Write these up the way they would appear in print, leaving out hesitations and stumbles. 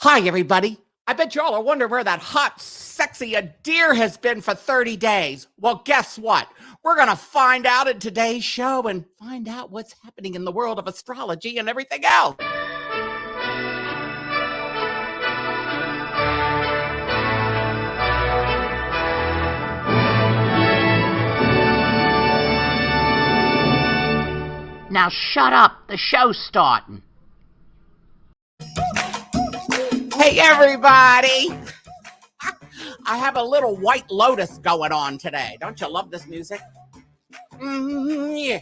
Hi, everybody. I bet y'all are wondering where that hot, sexy Adyr has been for 30 days. Well, guess what? We're going to find out in today's show and find out what's happening in the world of astrology and everything else. Now shut up. The show's starting. Hey, everybody. I have a little White Lotus going on today. Don't you love this music? Yeah.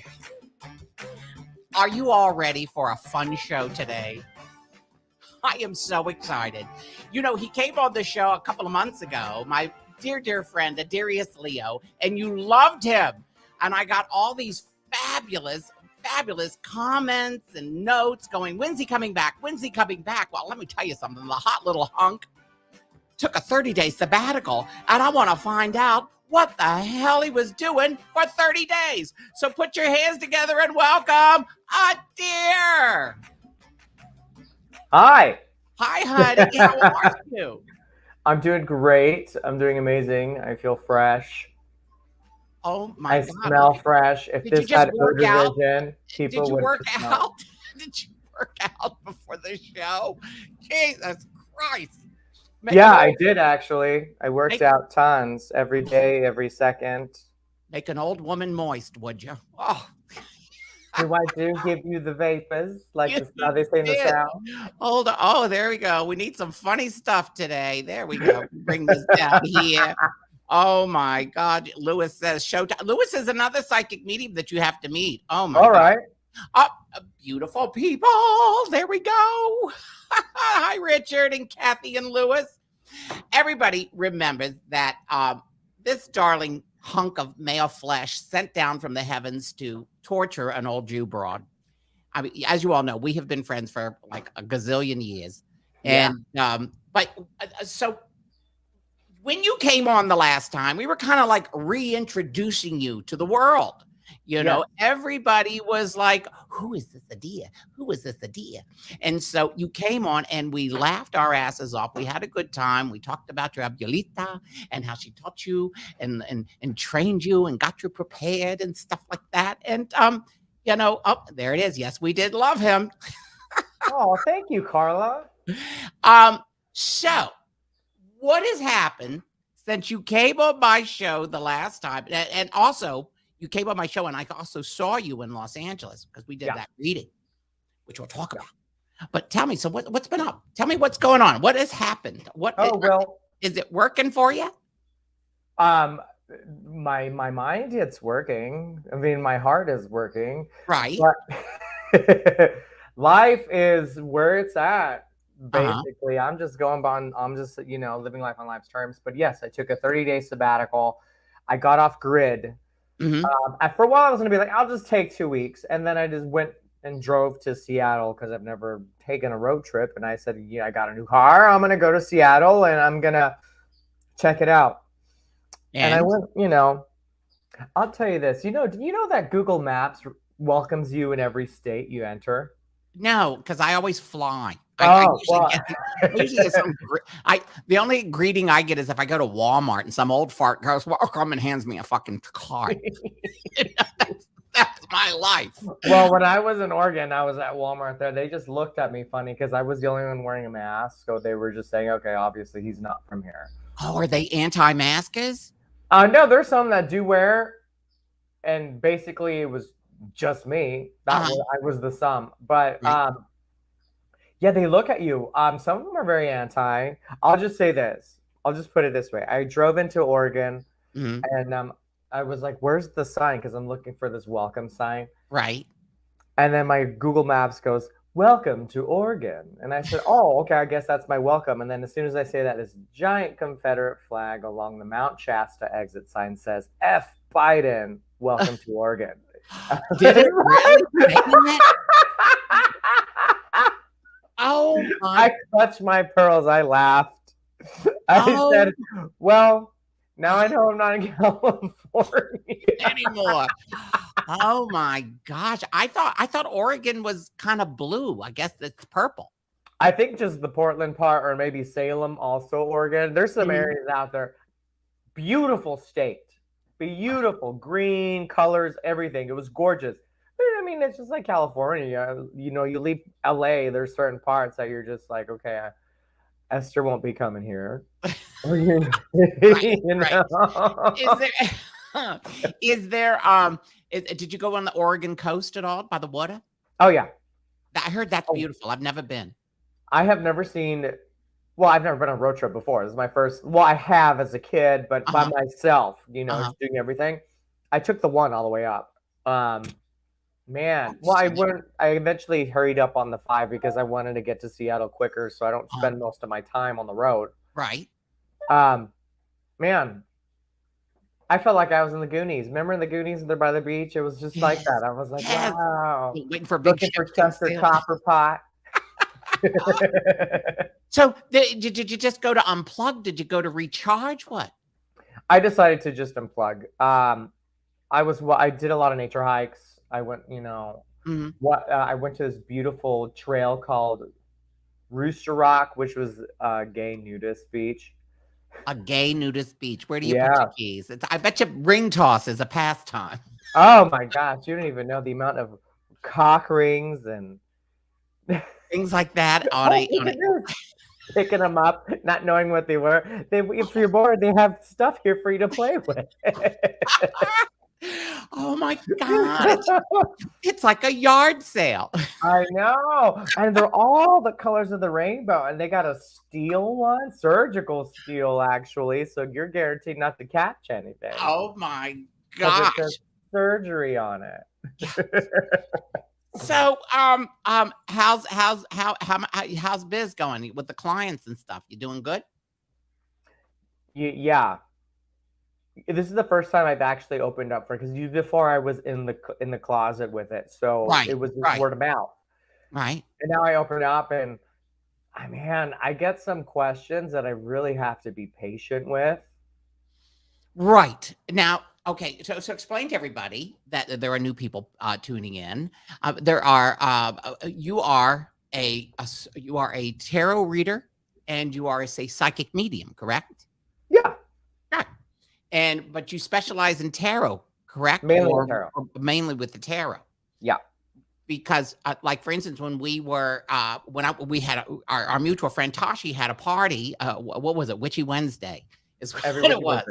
Are you all ready for a fun show today? I am so excited. You know, he came on the show a couple of months ago, my dear friend, AdryiusLeo, and you loved him. And I got all these fabulous comments and notes going, when's he coming back? When's he coming back? Well, let me tell you something. The hot little hunk took a 30-day sabbatical, and I want to find out what the hell he was doing for 30 days. So put your hands together and welcome Adyr. Hi. Hi, honey. How are you? I'm doing great. I'm doing amazing. I feel fresh. Oh my God. I smell fresh. If this had work out? vision, people Did you would work smell. out? Did you work out before the show? Jesus Christ. Yeah, I did actually. I worked out tons every day, every second. Make an old woman moist, would you? Oh. Do I give you the vapors, like how they say in the South? Hold on. Oh, there we go. We need some funny stuff today. There we go. Bring this down here. Oh my God. Lewis says showtime. Lewis is another psychic medium that you have to meet. Oh my God. All right. Beautiful people. There we go. Hi, Richard and Kathy and Lewis. Everybody remembers that this darling hunk of male flesh sent down from the heavens to torture an old Jew broad. I mean, as you all know, we have been friends for like a gazillion years. And so when you came on the last time, we were kind of like reintroducing you to the world. You know, everybody was like, who is this Adyr? Who is this Adyr? And so you came on and we laughed our asses off. We had a good time. We talked about your abuelita and how she taught you and trained you and got you prepared and stuff like that. And, you know, oh, there it is. Yes, we did love him. Oh, thank you, Carla. So what has happened since you came on my show the last time? And also, you came on my show, and I also saw you in Los Angeles because we did that reading, which we'll talk about. But tell me, so what's been up? Tell me what's going on. What has happened? Is it working for you? My mind, it's working. I mean, my heart is working. Right. But life is where it's at. Basically, I'm just going on. I'm just, you know, living life on life's terms. But yes, I took a 30-day sabbatical. I got off grid. For a while, I was going to be like, I'll just take 2 weeks. And then I just went and drove to Seattle because I've never taken a road trip. And I said, yeah, I got a new car. I'm going to go to Seattle and I'm going to check it out. And I went, you know, I'll tell you this. Do you know that Google Maps welcomes you in every state you enter? No, because I always fly. The only greeting I get is if I go to Walmart and some old fart goes, welcome, and hands me a fucking card. That's my life. Well, when I was in Oregon, I was at Walmart there. They just looked at me funny because I was the only one wearing a mask. So they were just saying, okay, obviously he's not from here. Oh, are they anti-maskers? No, there's some that do wear. And basically it was just me. I was the sum. But yeah, they look at you. Some of them are very anti. I'll just say this. I'll just put it this way. I drove into Oregon and I was like, where's the sign? Because I'm looking for this welcome sign. Right. And then my Google Maps goes, welcome to Oregon. And I said, oh, okay, I guess that's my welcome. And then as soon as I say that, this giant Confederate flag along the Mount Shasta exit sign says, F Biden, welcome to Oregon. Did it really? Oh, I clutched my pearls. I laughed. I said, well, now I know I'm not in California anymore. Oh my gosh. I thought Oregon was kind of blue. I guess it's purple. I think just the Portland part, or maybe Salem, also Oregon. There's some areas out there. Beautiful state, beautiful green colors, everything. It was gorgeous. But, I mean, it's just like California. You know, you leave LA, there's certain parts that you're just like, okay, Esther won't be coming here. You Right, right. know? Is there did you go on the Oregon coast at all by the water? Oh yeah. I heard that's Oh, beautiful. I've never been. I have never seen. Well, I've never been on a road trip before. This is my first. Well, I have as a kid, but by myself. You know, just doing everything. I took the one all the way up. Man, well, I eventually hurried up on the 5 because I wanted to get to Seattle quicker, so I don't spend most of my time on the road. Right. Man, I felt like I was in the Goonies. Remember in the Goonies? They're by the beach. It was just like that. I was like, wow. Waiting for a big Looking for Chester Copperpot. So did you just go to unplug? Did you go to recharge? What? I decided to just unplug. I did a lot of nature hikes. I went, you know, I went to this beautiful trail called Rooster Rock, which was a gay nudist beach. A gay nudist beach. Where do you put your keys? I bet you ring toss is a pastime. Oh my gosh, you don't even know the amount of cock rings and things like that picking them up, not knowing what they were. If you're bored, they have stuff here for you to play with. Oh my God. It's like a yard sale. I know. And they're all the colors of the rainbow. And they got a steel one, surgical steel, actually. So you're guaranteed not to catch anything. Oh my gosh. Surgery on it. So, how's biz going with the clients and stuff? You doing good? Yeah. This is the first time I've actually opened up for, because before I was in the closet with it, so it was just word of mouth. Right. And now I open up, and man, I get some questions that I really have to be patient with. Right now, okay. So explain to everybody that there are new people tuning in. There are you are a tarot reader, and you are a psychic medium, correct? Yeah. But you specialize in tarot, correct? Mainly tarot. Mainly with the tarot. Yeah. Because, like for instance, when we were we had our mutual friend Tashi had a party. What was it? Witchy Wednesday is what it was,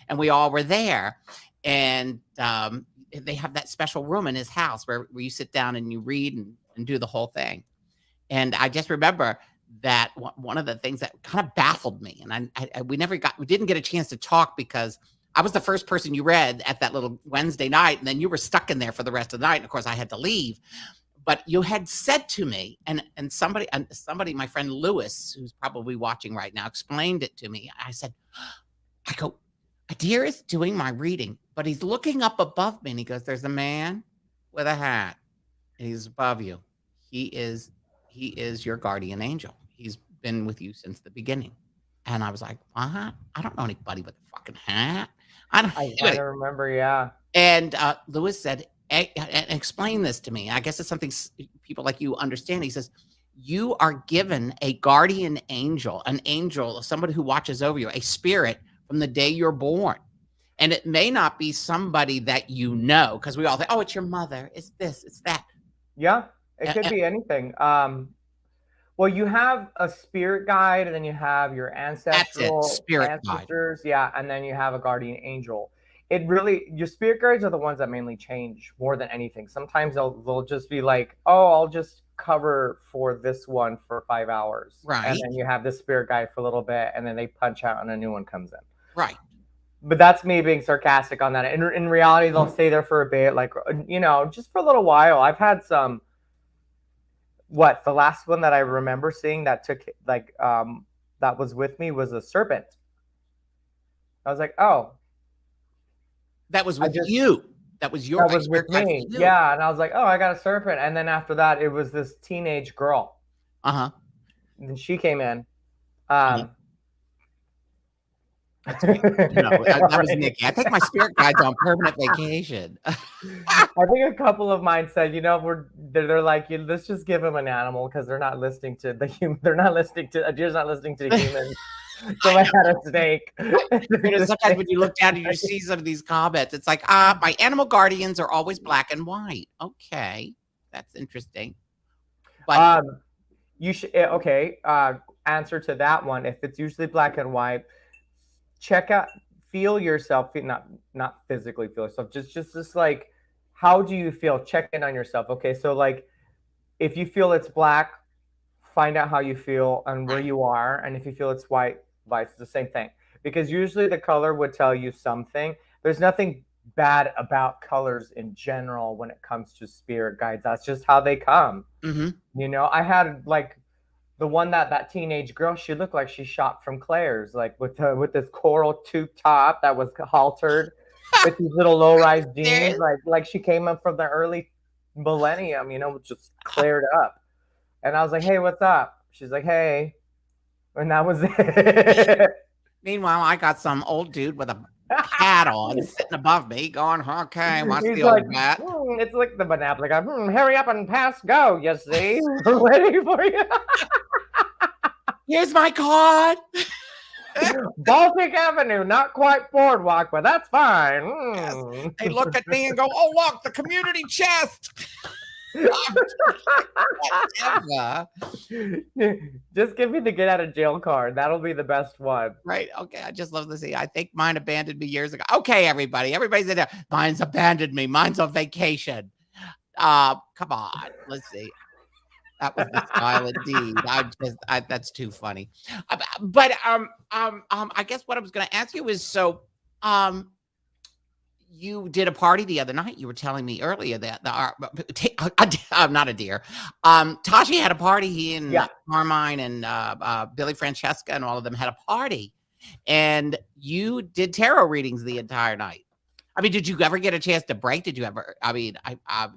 and we all were there. And they have that special room in his house where you sit down and you read and do the whole thing. And I just remember that one of the things that kind of baffled me, and we didn't get a chance to talk because I was the first person you read at that little Wednesday night, and then you were stuck in there for the rest of the night. And of course I had to leave, but you had said to me, and somebody, my friend Lewis, who's probably watching right now, explained it to me. I go, Adyr is doing my reading, but he's looking up above me, and he goes, there's a man with a hat, and he's above you. He is your guardian angel. He's been with you since the beginning. And I was like, what? I don't know anybody with a fucking hat. I don't remember, yeah. And Lewis said, explain this to me. I guess it's something people like you understand. He says, you are given a guardian angel, somebody who watches over you, a spirit from the day you're born. And it may not be somebody that you know, because we all think, oh, it's your mother. It's this, it's that. Yeah. It could be anything. Well, you have a spirit guide, and then you have your ancestors. Yeah, and then you have a guardian angel. Your spirit guides are the ones that mainly change more than anything. Sometimes they'll just be like, oh, I'll just cover for this one for 5 hours. Right. And then you have this spirit guide for a little bit, and then they punch out and a new one comes in. Right. But that's me being sarcastic on that. In reality, they'll stay there for a bit, like, just for a little while. I've had some. The last one that I remember seeing that took that was with me was a serpent. I was like, oh, that was with you. That was with me. Yeah, and I was like, oh, I got a serpent. And then after that, it was this teenage girl. And then she came in. That's right. No, that was Nikki. I take my spirit guides on permanent vacation. I think a couple of mine said, they're like, let's just give them an animal because they're not listening to the human. They're not listening to Adyr's not listening to humans. So I had a snake. Sometimes when you look down and you see some of these comments, it's like, my animal guardians are always black and white. Okay, that's interesting. But you should answer to that one. If it's usually black and white, feel yourself, not physically feel yourself, just like, how do you feel? Check in on yourself. Okay, so like, if you feel it's black, find out how you feel and where you are, and if you feel it's white, it's the same thing, because usually the color would tell you something. There's nothing bad about colors in general when it comes to spirit guides. That's just how they come. I had like the one that teenage girl, she looked like she shot from Claire's, like with this coral tube top that was haltered with these little low-rise jeans, like she came up from the early millennium, just cleared up. And I was like, hey, what's up? She's like, hey. And that was it. Meanwhile, I got some old dude with a hat on sitting above me going, okay, what's He's the like, old hat? It's like the Monopoly guy. Hurry up and pass go, you see? We're waiting for you. Here's my card. Baltic Avenue, not quite Boardwalk, but that's fine. Yes. They look at me and go, oh, look, the community chest. Just give me the get out of jail card. That'll be the best one. Right. Okay. I just love to see. I think mine abandoned me years ago. Okay, everybody's in there. Mine's abandoned me. Mine's on vacation. Come on. Let's see. That was the style indeed. That's too funny. But I guess what I was going to ask you is, so you did a party the other night. You were telling me earlier that not a deer. Tashi had a party. He and Carmine and Billy Francesca and all of them had a party, and you did tarot readings the entire night. I mean, did you ever get a chance to break? Did you ever? I mean,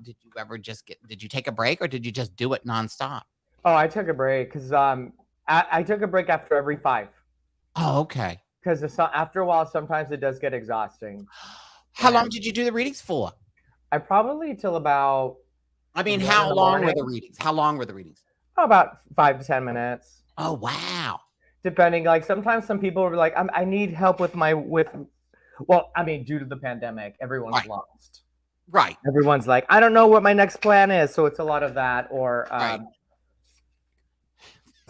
did you ever did you take a break, or did you just do it nonstop? Oh, I took a break because I took a break after every 5. Oh, okay. Because after a while, sometimes it does get exhausting. How long did you do the readings for? I probably till about. I mean, how long were the readings? How long were the readings? Oh, about 5 to 10 minutes. Oh, wow. Depending, like sometimes some people were like, I need help with well, I mean, due to the pandemic, everyone's lost. Right. Everyone's like, I don't know what my next plan is. So it's a lot of that. Or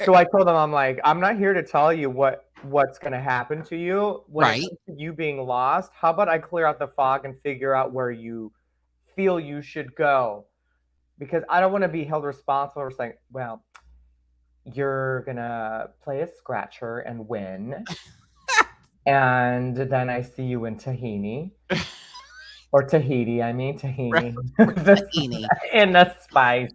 so I told them, I'm like, I'm not here to tell you what's going to happen to you when it comes to you being lost. How about I clear out the fog and figure out where you feel you should go? Because I don't want to be held responsible for saying, well, you're going to play a scratcher and win. And then I see you in Tahini. Or Tahiti, I mean Tahini. Tahini. In the spice.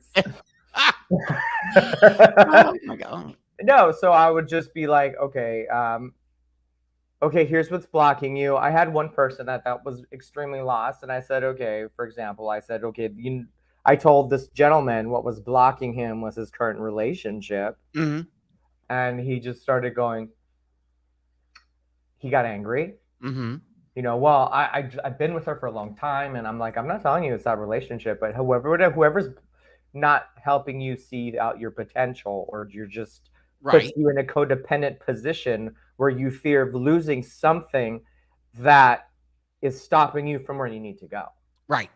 Oh my God. No, so I would just be like, okay, here's what's blocking you. I had one person that was extremely lost, and I said, okay, for example, I told this gentleman what was blocking him was his current relationship, and he just started going. He got angry. Well, I've been with her for a long time, and I'm like, I'm not telling you it's that relationship, but whoever's not helping you see out your potential, or you're just puts you in a codependent position where you fear of losing something that is stopping you from where you need to go. Right.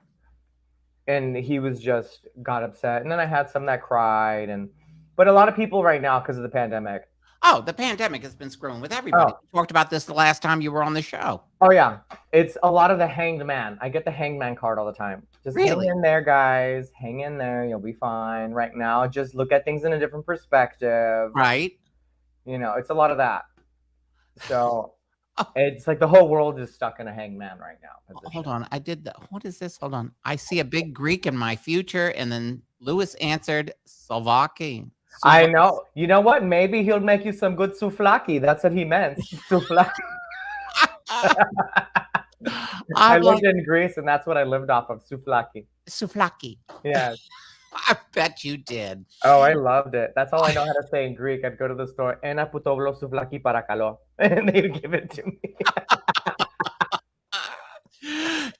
And he was just got upset, and then I had some that cried, but a lot of people right now because of the pandemic. Oh, the pandemic has been screwing with everybody. We talked about this the last time you were on the show. Oh, yeah. It's a lot of the hanged man. I get the hanged man card all the time. Just hang in there, guys. Hang in there. You'll be fine. Right now, just look at things in a different perspective. Right. It's a lot of that. So it's like the whole world is stuck in a hanged man right now. Hold on. What is this? Hold on. I see a big Greek in my future. And then Lewis answered Slovaki. I know. You know what? Maybe he'll make you some good souvlaki. That's what he meant. Souvlaki. I lived in Greece, and that's what I lived off of. Souvlaki. Souvlaki. Yeah. I bet you did. Oh, I loved it. That's all I know how to say in Greek. I'd go to the store, "Ένα πουτόβλο σουβλάκι παρακαλώ," and they'd give it to me.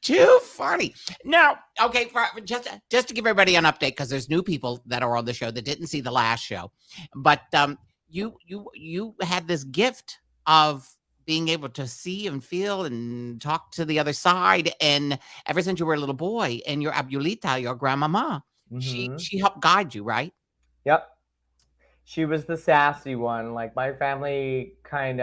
Too funny. Now, okay, just to give everybody an update, because there's new people that are on the show that didn't see the last show, but you had this gift of being able to see and feel and talk to the other side, and ever since you were a little boy, and your abuelita, your grandmama, she helped guide you, right? Yep. She was the sassy one. Like my family became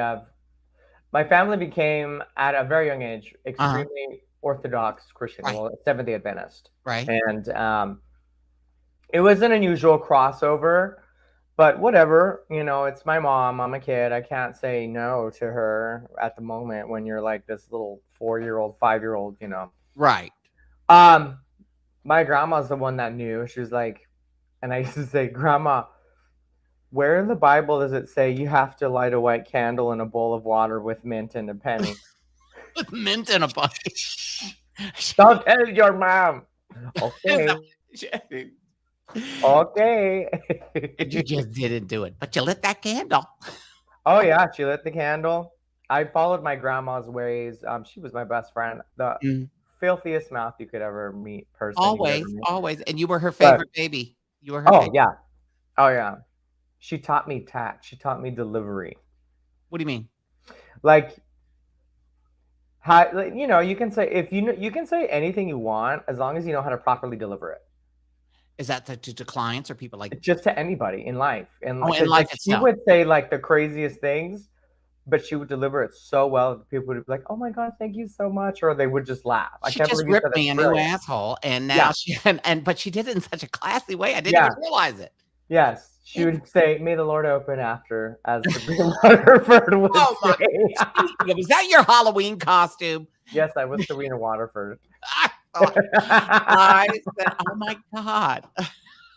at a very young age extremely Orthodox Christian, Right. well, Seventh-day Adventist. Right. And it was an unusual crossover, but whatever, it's my mom. I'm a kid. I can't say no to her at the moment when you're like this little 4-year-old, 5-year-old, Right. My grandma's the one that knew. She was like, and I used to say, "Grandma, where in the Bible does it say you have to light a white candle in a bowl of water with mint and a penny?" With mint and a bunny. Don't tell your mom. Okay. Okay. You just didn't do it, but you lit that candle. Oh yeah, she lit the candle. I followed my grandma's ways. She was my best friend. The filthiest mouth you could ever meet person. Always. And you were her favorite baby. You were her favorite. Yeah. Oh yeah. She taught me tact. She taught me delivery. What do you mean? Like, how, you can say you can say anything you want as long as you know how to properly deliver it. Is that to clients or people like just to anybody in life? And in life she would say like the craziest things, but she would deliver it so well that people would be like, "Oh my God, thank you so much," or they would just laugh. She just ripped me a new asshole, and now but she did it in such a classy way. I didn't even realize it. Yes, she would say, "May the Lord open after," as Sabrina Waterford would say. Was that your Halloween costume? Yes, I was Serena Waterford. I said, "Oh my God!"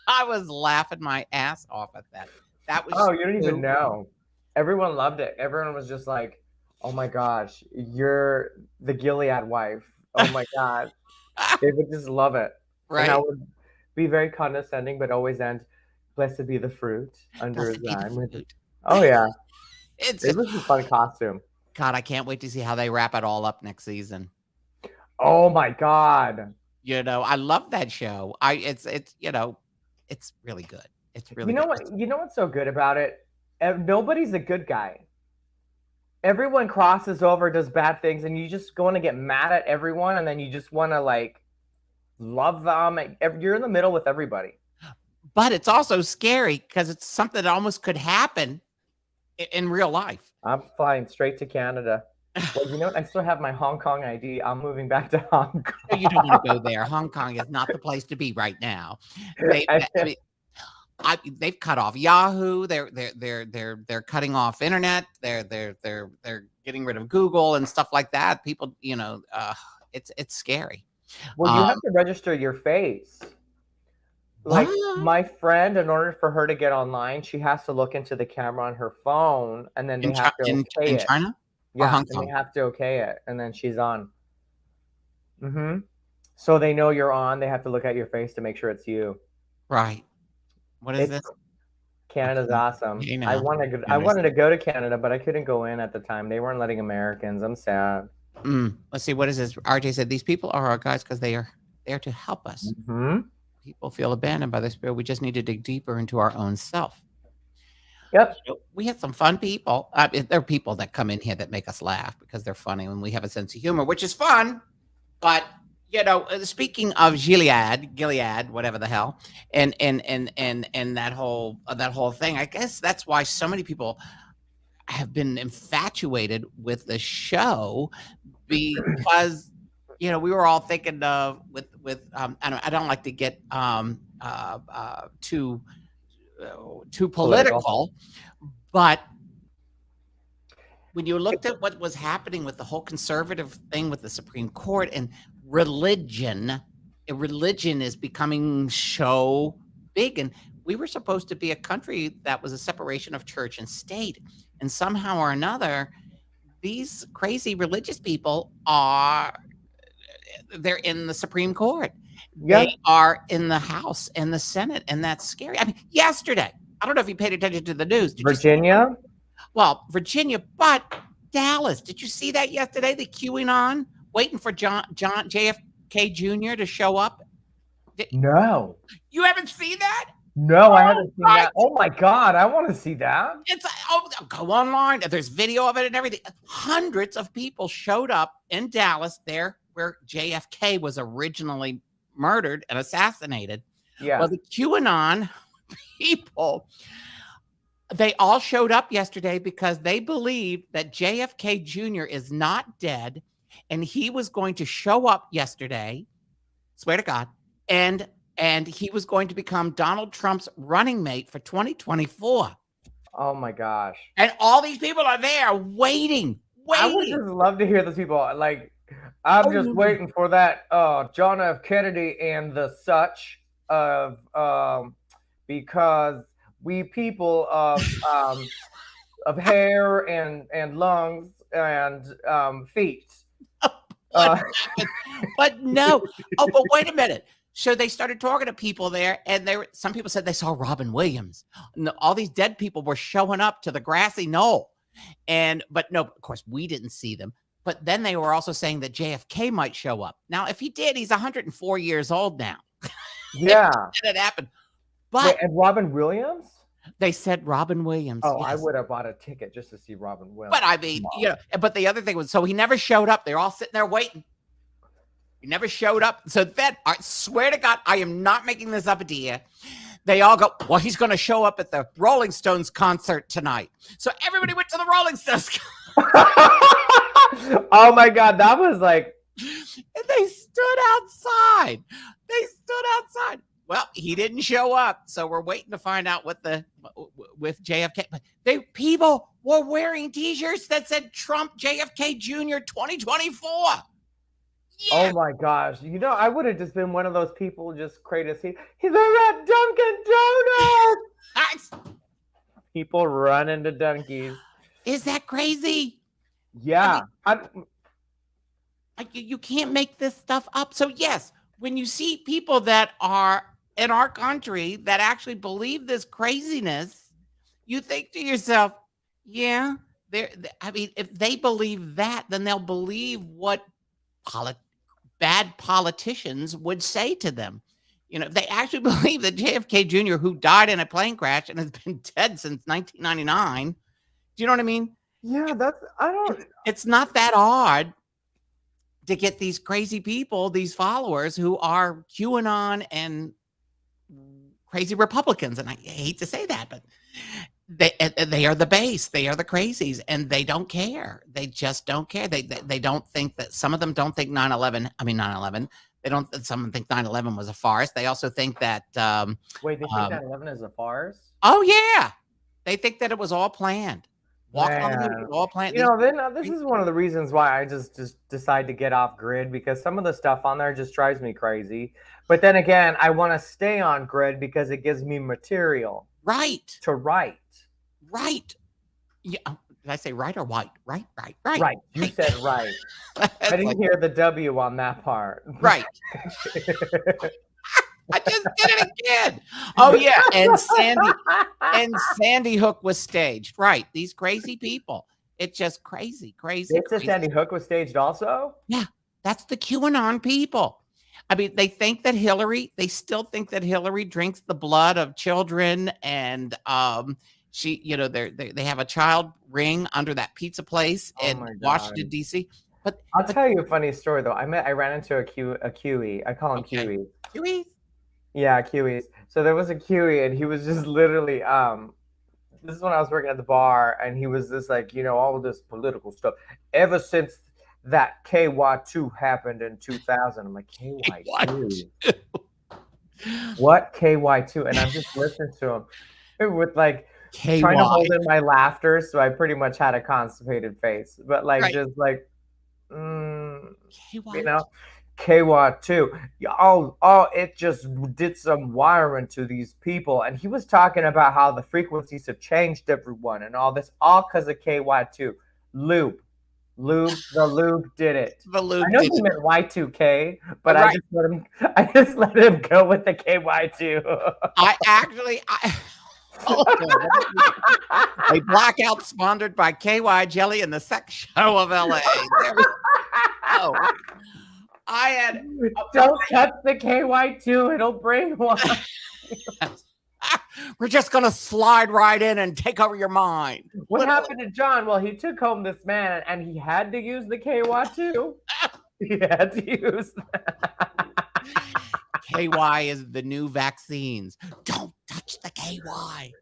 I was laughing my ass off at that. That was you don't even know. Everyone loved it. Everyone was just like, "Oh my gosh, you're the Gilead wife." Oh my God, they would just love it. Right. And I would be very condescending, but always end, "Blessed be the fruit under his arm." Oh yeah, it was a fun costume. God, I can't wait to see how they wrap it all up next season. Oh my God. I love that show. It's really good. It's really good. You know what's so good about it? Nobody's a good guy. Everyone crosses over, does bad things, and you just want to get mad at everyone, and then you just want to like love them. You're in the middle with everybody. But it's also scary because it's something that almost could happen in real life. I'm flying straight to Canada. Well, you know what? I still have my Hong Kong ID. I'm moving back to Hong Kong. No, you don't want to go there. Hong Kong is not the place to be right now. They've cut off Yahoo. They're cutting off internet. They're getting rid of Google and stuff like that. People, it's scary. Well, you have to register your face. Like my friend, in order for her to get online, she has to look into the camera on her phone, and then they have to okay it. In China? Yeah, and they have to okay it, and then she's on. So they know you're on. They have to look at your face to make sure it's you. Right. What is this? Canada's awesome. I wanted to go to Canada, but I couldn't go in at the time. They weren't letting Americans. I'm sad. Let's see. What is this? RJ said, "These people are our guides because they are there to help us. People feel abandoned by the Spirit. We just need to dig deeper into our own self." Yep. So we had some fun people. There are people that come in here that make us laugh because they're funny and we have a sense of humor, which is fun. But speaking of Gilead, whatever the hell, and that whole thing, I guess that's why so many people have been infatuated with the show because we were all thinking of with I don't like to get too political, but when you looked at what was happening with the whole conservative thing with the Supreme Court and religion is becoming so big, and we were supposed to be a country that was a separation of church and state, and somehow or another these crazy religious people they're in the Supreme Court. They are in the House and the Senate, and that's scary. I mean, yesterday, I don't know if you paid attention to the news. Virginia? Well, Virginia, but Dallas. Did you see that yesterday? The queuing on, waiting for John JFK Jr. to show up. No. You haven't seen that? No, I haven't seen that. Oh my God, I want to see that. It's go online. There's video of it and everything. Hundreds of people showed up in Dallas, there where JFK was originally murdered and assassinated. Yeah. Well, the QAnon people, they all showed up yesterday because they believed that JFK Jr. is not dead, and he was going to show up yesterday. Swear to God, and he was going to become Donald Trump's running mate for 2024. Oh my gosh. And all these people are there waiting. I would just love to hear those people. Like, I'm just waiting for that John F. Kennedy and the such of because we people of hair and lungs and feet. But no. Oh, but wait a minute. So they started talking to people there, and some people said they saw Robin Williams. All these dead people were showing up to the grassy knoll. But no, of course, we didn't see them. But then they were also saying that JFK might show up. Now, if he did, he's 104 years old now. Yeah. It happened. But wait, and Robin Williams? They said Robin Williams. Oh, yes. I would have bought a ticket just to see Robin Williams. But I mean, but the other thing was, so he never showed up. They're all sitting there waiting. He never showed up. So then, I swear to God, I am not making this up, Adyr. They all go, well, he's going to show up at the Rolling Stones concert tonight. So everybody went to the Rolling Stones. Oh my God, that was like. And they stood outside. Well, he didn't show up, so we're waiting to find out with JFK. But people were wearing T-shirts that said Trump JFK Jr. 2024. Yeah. Oh my gosh! I would have just been one of those people just crazy. He's at Dunkin' Donuts. People run into Dunkies. Is that crazy? Yeah. You can't make this stuff up. So yes, when you see people that are in our country that actually believe this craziness, you think to yourself, yeah, I mean, if they believe that, then they'll believe what bad politicians would say to them. If they actually believe that JFK Jr., who died in a plane crash and has been dead since 1999, do you know what I mean? Yeah, it's not that hard to get these crazy people, these followers who are QAnon and crazy Republicans. And I hate to say that, but they are the base. They are the crazies, and they don't care. They just don't care. They don't think that, some of them don't think 9/11. Some of them think 9/11 was a farce. They also think that. Wait, they think 9/11 is a farce? Oh yeah, they think that it was all planned. All planned. This is one of the reasons why I just decide to get off grid, because some of the stuff on there just drives me crazy. But then again, I want to stay on grid because it gives me material. Right. To write. Right. Yeah. Did I say right or white? Right. Right. You said right. I didn't hear the W on that part. Right. I just did it again. Oh yeah, and Sandy Hook was staged. Right. These crazy people. It's just crazy. Sandy Hook was staged also? Yeah. That's the QAnon people. I mean, they still think that Hillary drinks the blood of children, and she, they have a child ring under that pizza place in Washington, D.C. But I'll tell you a funny story though. I ran into a QE. I call him QE. QEs? Yeah, QEs. So there was a QE, and he was just literally this is when I was working at the bar, and he was just like, all of this political stuff. Ever since that KY2 happened in 2000, I'm like, KY2? What KY2? And I'm just listening to him with like KY. Trying to hold in my laughter, so I pretty much had a constipated face. But just like, KY. KY2. Oh, it just did some wiring to these people. And he was talking about how the frequencies have changed everyone and all this, all because of KY2. Lube. The lube did it. The I lube know did he it. meant Y2K, but Right. I just let him go with the KY2. A blackout sponsored by KY Jelly and the Sex Show of LA. There we go. I had Don't touch the KY2, it'll brainwash. We're just gonna slide right in and take over your mind. What happened to John? Well, he took home this man and he had to use the KY2. He had to use that. KY is the new vaccines. Don't touch the KY.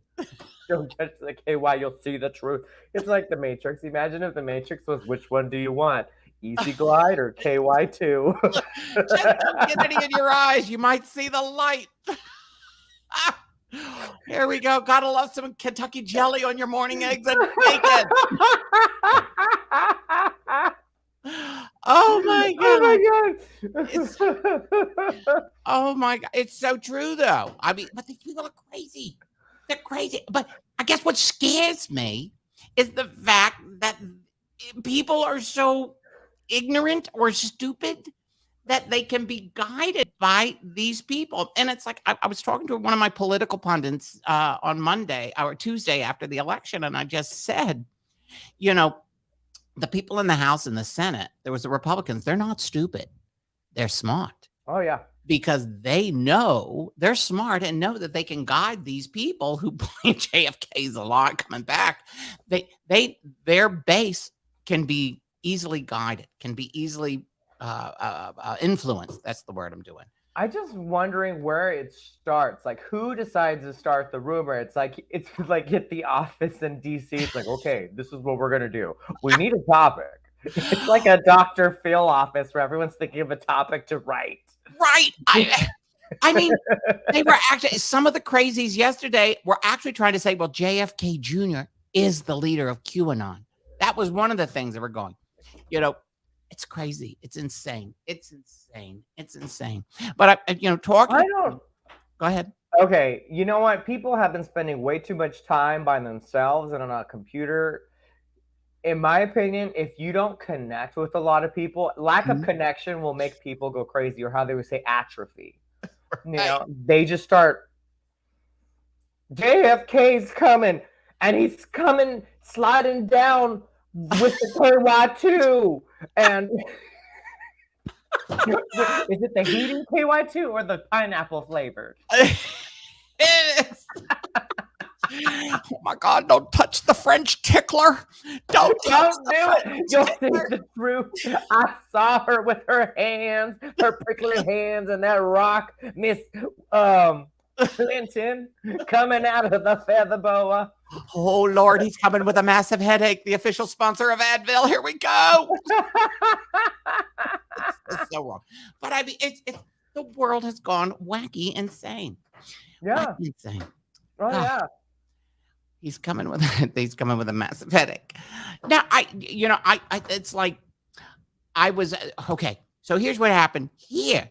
Don't touch the KY, you'll see the truth. It's like the Matrix. Imagine if the Matrix was, which one do you want? Easy Glide or KY2? Just don't get any in your eyes. You might see the light. Here we go. Gotta love some Kentucky jelly on your morning eggs and bacon. Oh my god. Oh my god. It's so true though. I mean, but these people are crazy. They're crazy. But I guess what scares me is the fact that people are so ignorant or stupid that they can be guided by these people. And it's like, I was talking to one of my political pundits on Monday or Tuesday after the election, and I just said, you know, the people in the House and the Senate, there was the Republicans, they're not stupid. They're smart. Oh, yeah. Because they know, they're smart and know that they can guide these people who blame JFK's a lot coming back. Their base can be easily guided, can be easily influenced. That's the word I'm doing. I just wondering where it starts. Like, who decides to start the rumor? It's like at the office in DC. It's like, okay, this is what we're gonna do. We need a topic. It's like a Dr. Phil office where everyone's thinking of a topic to write. Right. I mean, they were actually, some of the crazies yesterday were actually trying to say, well, JFK Jr. is the leader of QAnon. That was one of the things that were going, you know, it's crazy. It's insane. It's insane. It's insane. But talking. Go ahead. Okay. You know what? People have been spending way too much time by themselves and on a computer. In my opinion, if you don't connect with a lot of people, lack of connection will make people go crazy, or how they would say atrophy. You know, they just start, JFK's coming, and he's coming sliding down with the KY2. And is it the heating KY2 or the pineapple flavored? It is. Oh my God, don't touch the French tickler. Don't do it. You'll see the truth. I saw her with her hands, her prickly hands, and that rock, Miss Clinton, coming out of the feather boa. Oh Lord, he's coming with a massive headache. The official sponsor of Advil. Here we go. It's so wrong. But I mean, it's the world has gone wacky insane. Yeah. Wacky insane. Oh yeah. He's coming with a massive headache. Now, it's like I was okay. So here's what happened here.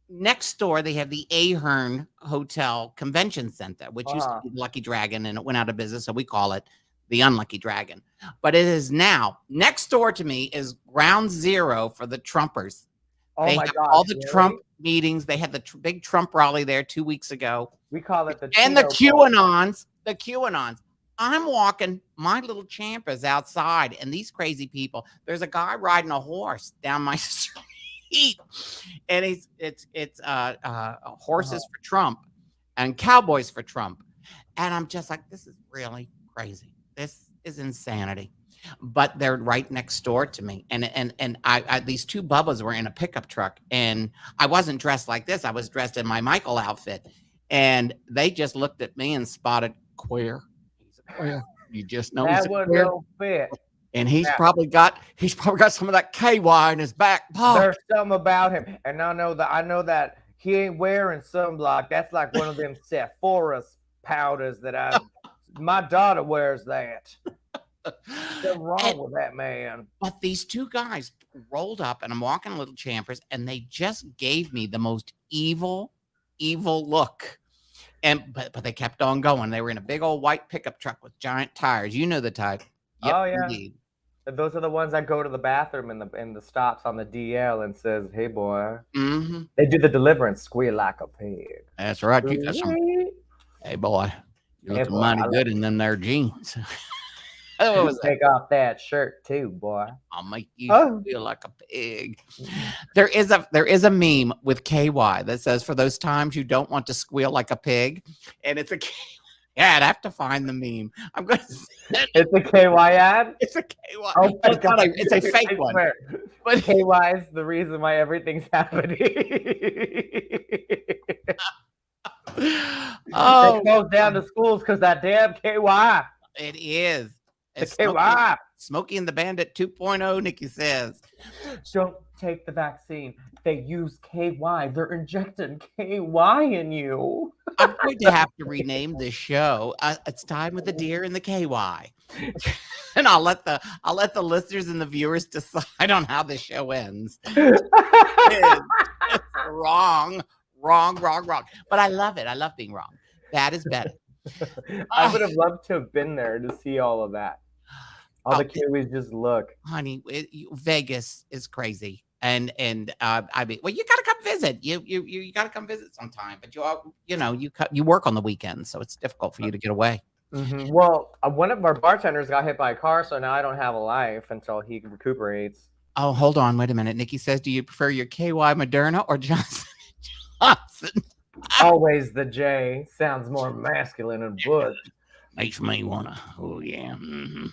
Next door, they have the Ahern Hotel Convention Center, which used to be Lucky Dragon, and it went out of business. So we call it the Unlucky Dragon. But it is now next door to me is ground zero for the Trumpers. Oh my God! All the Trump meetings. They had the big Trump rally there 2 weeks ago. We call it the QAnons. The QAnons. I'm walking my little champers outside, and these crazy people. There's a guy riding a horse down my street, and it's horses for Trump and cowboys for Trump, and I'm just like, this is really crazy. This is insanity. But they're right next door to me, and I these two bubbas were in a pickup truck, and I wasn't dressed like this. I was dressed in my Michael outfit, and they just looked at me and spotted queer. Well, you just know that would go fit, and he's probably got some of that KY in his back pocket. There's something about him, and I know that he ain't wearing sunblock. That's like one of them Sephora powders that my daughter wears. That what's wrong with that man? But these two guys rolled up, and I'm walking little champers, and they just gave me the most evil look. But they kept on going. They were in a big old white pickup truck with giant tires. You know the type. Yep, oh yeah. Indeed. Those are the ones that go to the bathroom in the stops on the DL and says, "Hey boy." Mm-hmm. They do the deliverance, squeal like a pig. That's right. You got some. Hey boy, you're looking mighty good in them there jeans. What was that? Take off that shirt too, boy. I'll make you feel like a pig. There is a meme with KY that says, "For those times you don't want to squeal like a pig," and it's a KY. Yeah, I'd have to find the meme. I'm gonna. It's a KY ad. It's a KY. Oh my God. It's a fake one. But KY is the reason why everything's happening. Oh, it goes down to schools because that damn KY. It is. It's KY. Smokey and the Bandit 2.0, Nikki says. Don't take the vaccine. They use KY. They're injecting KY in you. I'm going to have to rename this show. It's Time with the Deer and the KY. And I'll let the listeners and the viewers decide on how the show ends. It's wrong. But I love it. I love being wrong. Bad is better. I would have loved to have been there to see all of that. All the Kiwis just look. Honey, Vegas is crazy. And I mean, well, you got to come visit. You got to come visit sometime. But you work on the weekends, so it's difficult for you to get away. Mm-hmm. Well, one of our bartenders got hit by a car, so now I don't have a life until he recuperates. Oh, hold on, wait a minute. Nikki says, "Do you prefer your KY Moderna or Johnson Johnson?" Always the J sounds more masculine and butch. Makes me wanna. Oh yeah. Mm-hmm.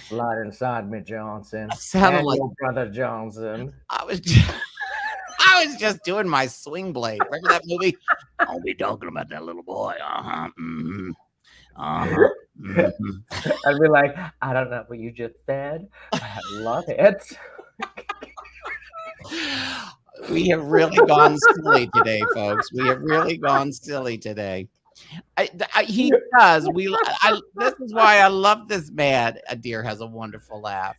Slide inside me, Johnson. Sounded like your brother Johnson. I was just doing my swing blade. Remember that movie? I'll be talking about that little boy. Mm-hmm. Mm-hmm. I'd be like, I don't know what you just said. I love it. We have really gone silly today, folks. We have really gone silly today. He does. This is why I love this man. Adyr has a wonderful laugh.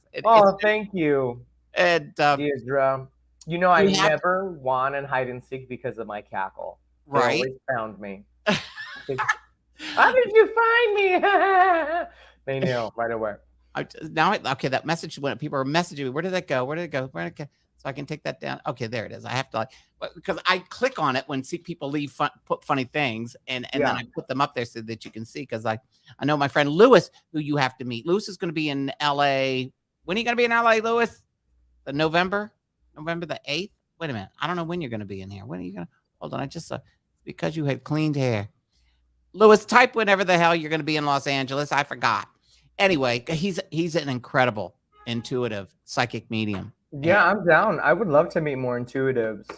Thank you. And Deirdre, I never won in hide and seek because of my cackle. They always found me. How did you find me? They knew right away. That message went. People are messaging me. Where did that go? Where did it go? So I can take that down. Okay, there it is. I have to because I click on it when people put funny things, and then I put them up there so that you can see. Because I know my friend Lewis, who you have to meet. Lewis is going to be in LA. When are you going to be in LA, Lewis? November the 8th. Wait a minute. I don't know when you're going to be in here. When are you going to? Hold on. I just because you had cleaned hair. Lewis, type whenever the hell you're going to be in Los Angeles. I forgot. Anyway, he's an incredible intuitive psychic medium. Yeah, I'm down. I would love to meet more intuitives.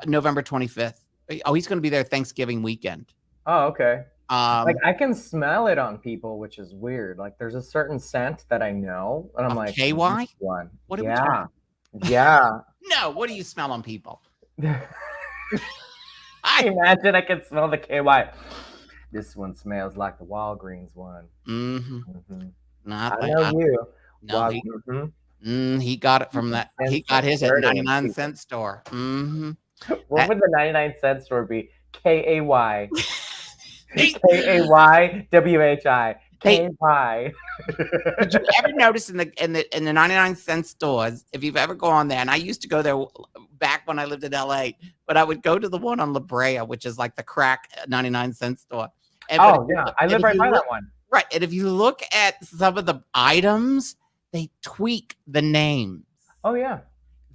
November 25th. Oh, he's going to be there Thanksgiving weekend. Oh, okay. I can smell it on people, which is weird. Like there's a certain scent that I know, and I'm like, KY? One. What are we talking? Yeah. No, what do you smell on people? I imagine I can smell the KY. This one smells like the Walgreens one. Mm-hmm. Mm-hmm. I know you. No, he got it from that. He got his at 99-cent store. Mm-hmm. What would the 99-cent store be? KAY. KAYWHI. KY. Did you ever notice in the 99-cent stores, if you've ever gone there, and I used to go there back when I lived in LA, but I would go to the one on La Brea, which is like the crack 99-cent store. And I live right by that one. Right, and if you look at some of the items, they tweak the names. Oh yeah,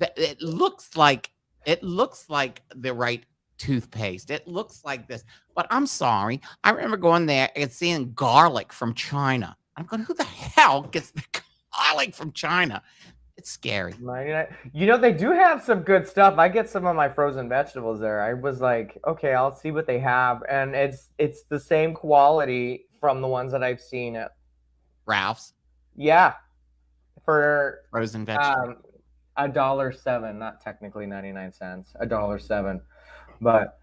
it looks like the right toothpaste. It looks like this, but I'm sorry. I remember going there and seeing garlic from China. I'm going, who the hell gets the garlic from China? It's scary. They do have some good stuff. I get some of my frozen vegetables there. I was like, okay, I'll see what they have, and it's the same quality from the ones that I've seen at Ralph's. Yeah, for frozen vegetables. $1.07, not technically 99 cents. $1.07, but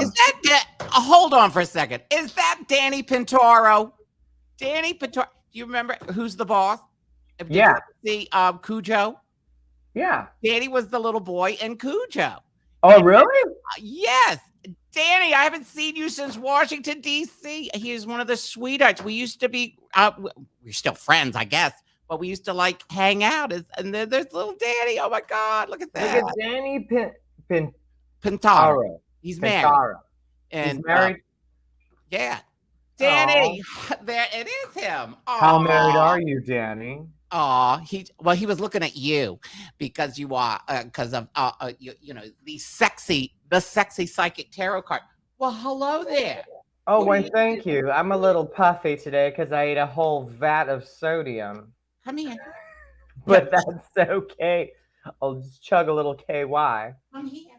is that hold on for a second? Is that Danny Pintoro? Danny Pintoro. Do you remember Who's the Boss? Yeah. See Cujo. Yeah. Danny was the little boy in Cujo. Oh, really? Yes. Danny, I haven't seen you since Washington, D.C. He is one of the sweethearts. We used to be, we're still friends, I guess, but we used to like hang out. And there's little Danny. Oh my God, look at that. Look at Danny Pintaro. He's married. And he's married. Yeah. Danny, there it is him. How married are you, Danny? Oh, he was looking at you because you are because of you know the sexy psychic tarot card. Well, hello there. Oh, well, thank you. I'm a little puffy today because I ate a whole vat of sodium. Come here. But that's okay. I'll just chug a little KY. Come here.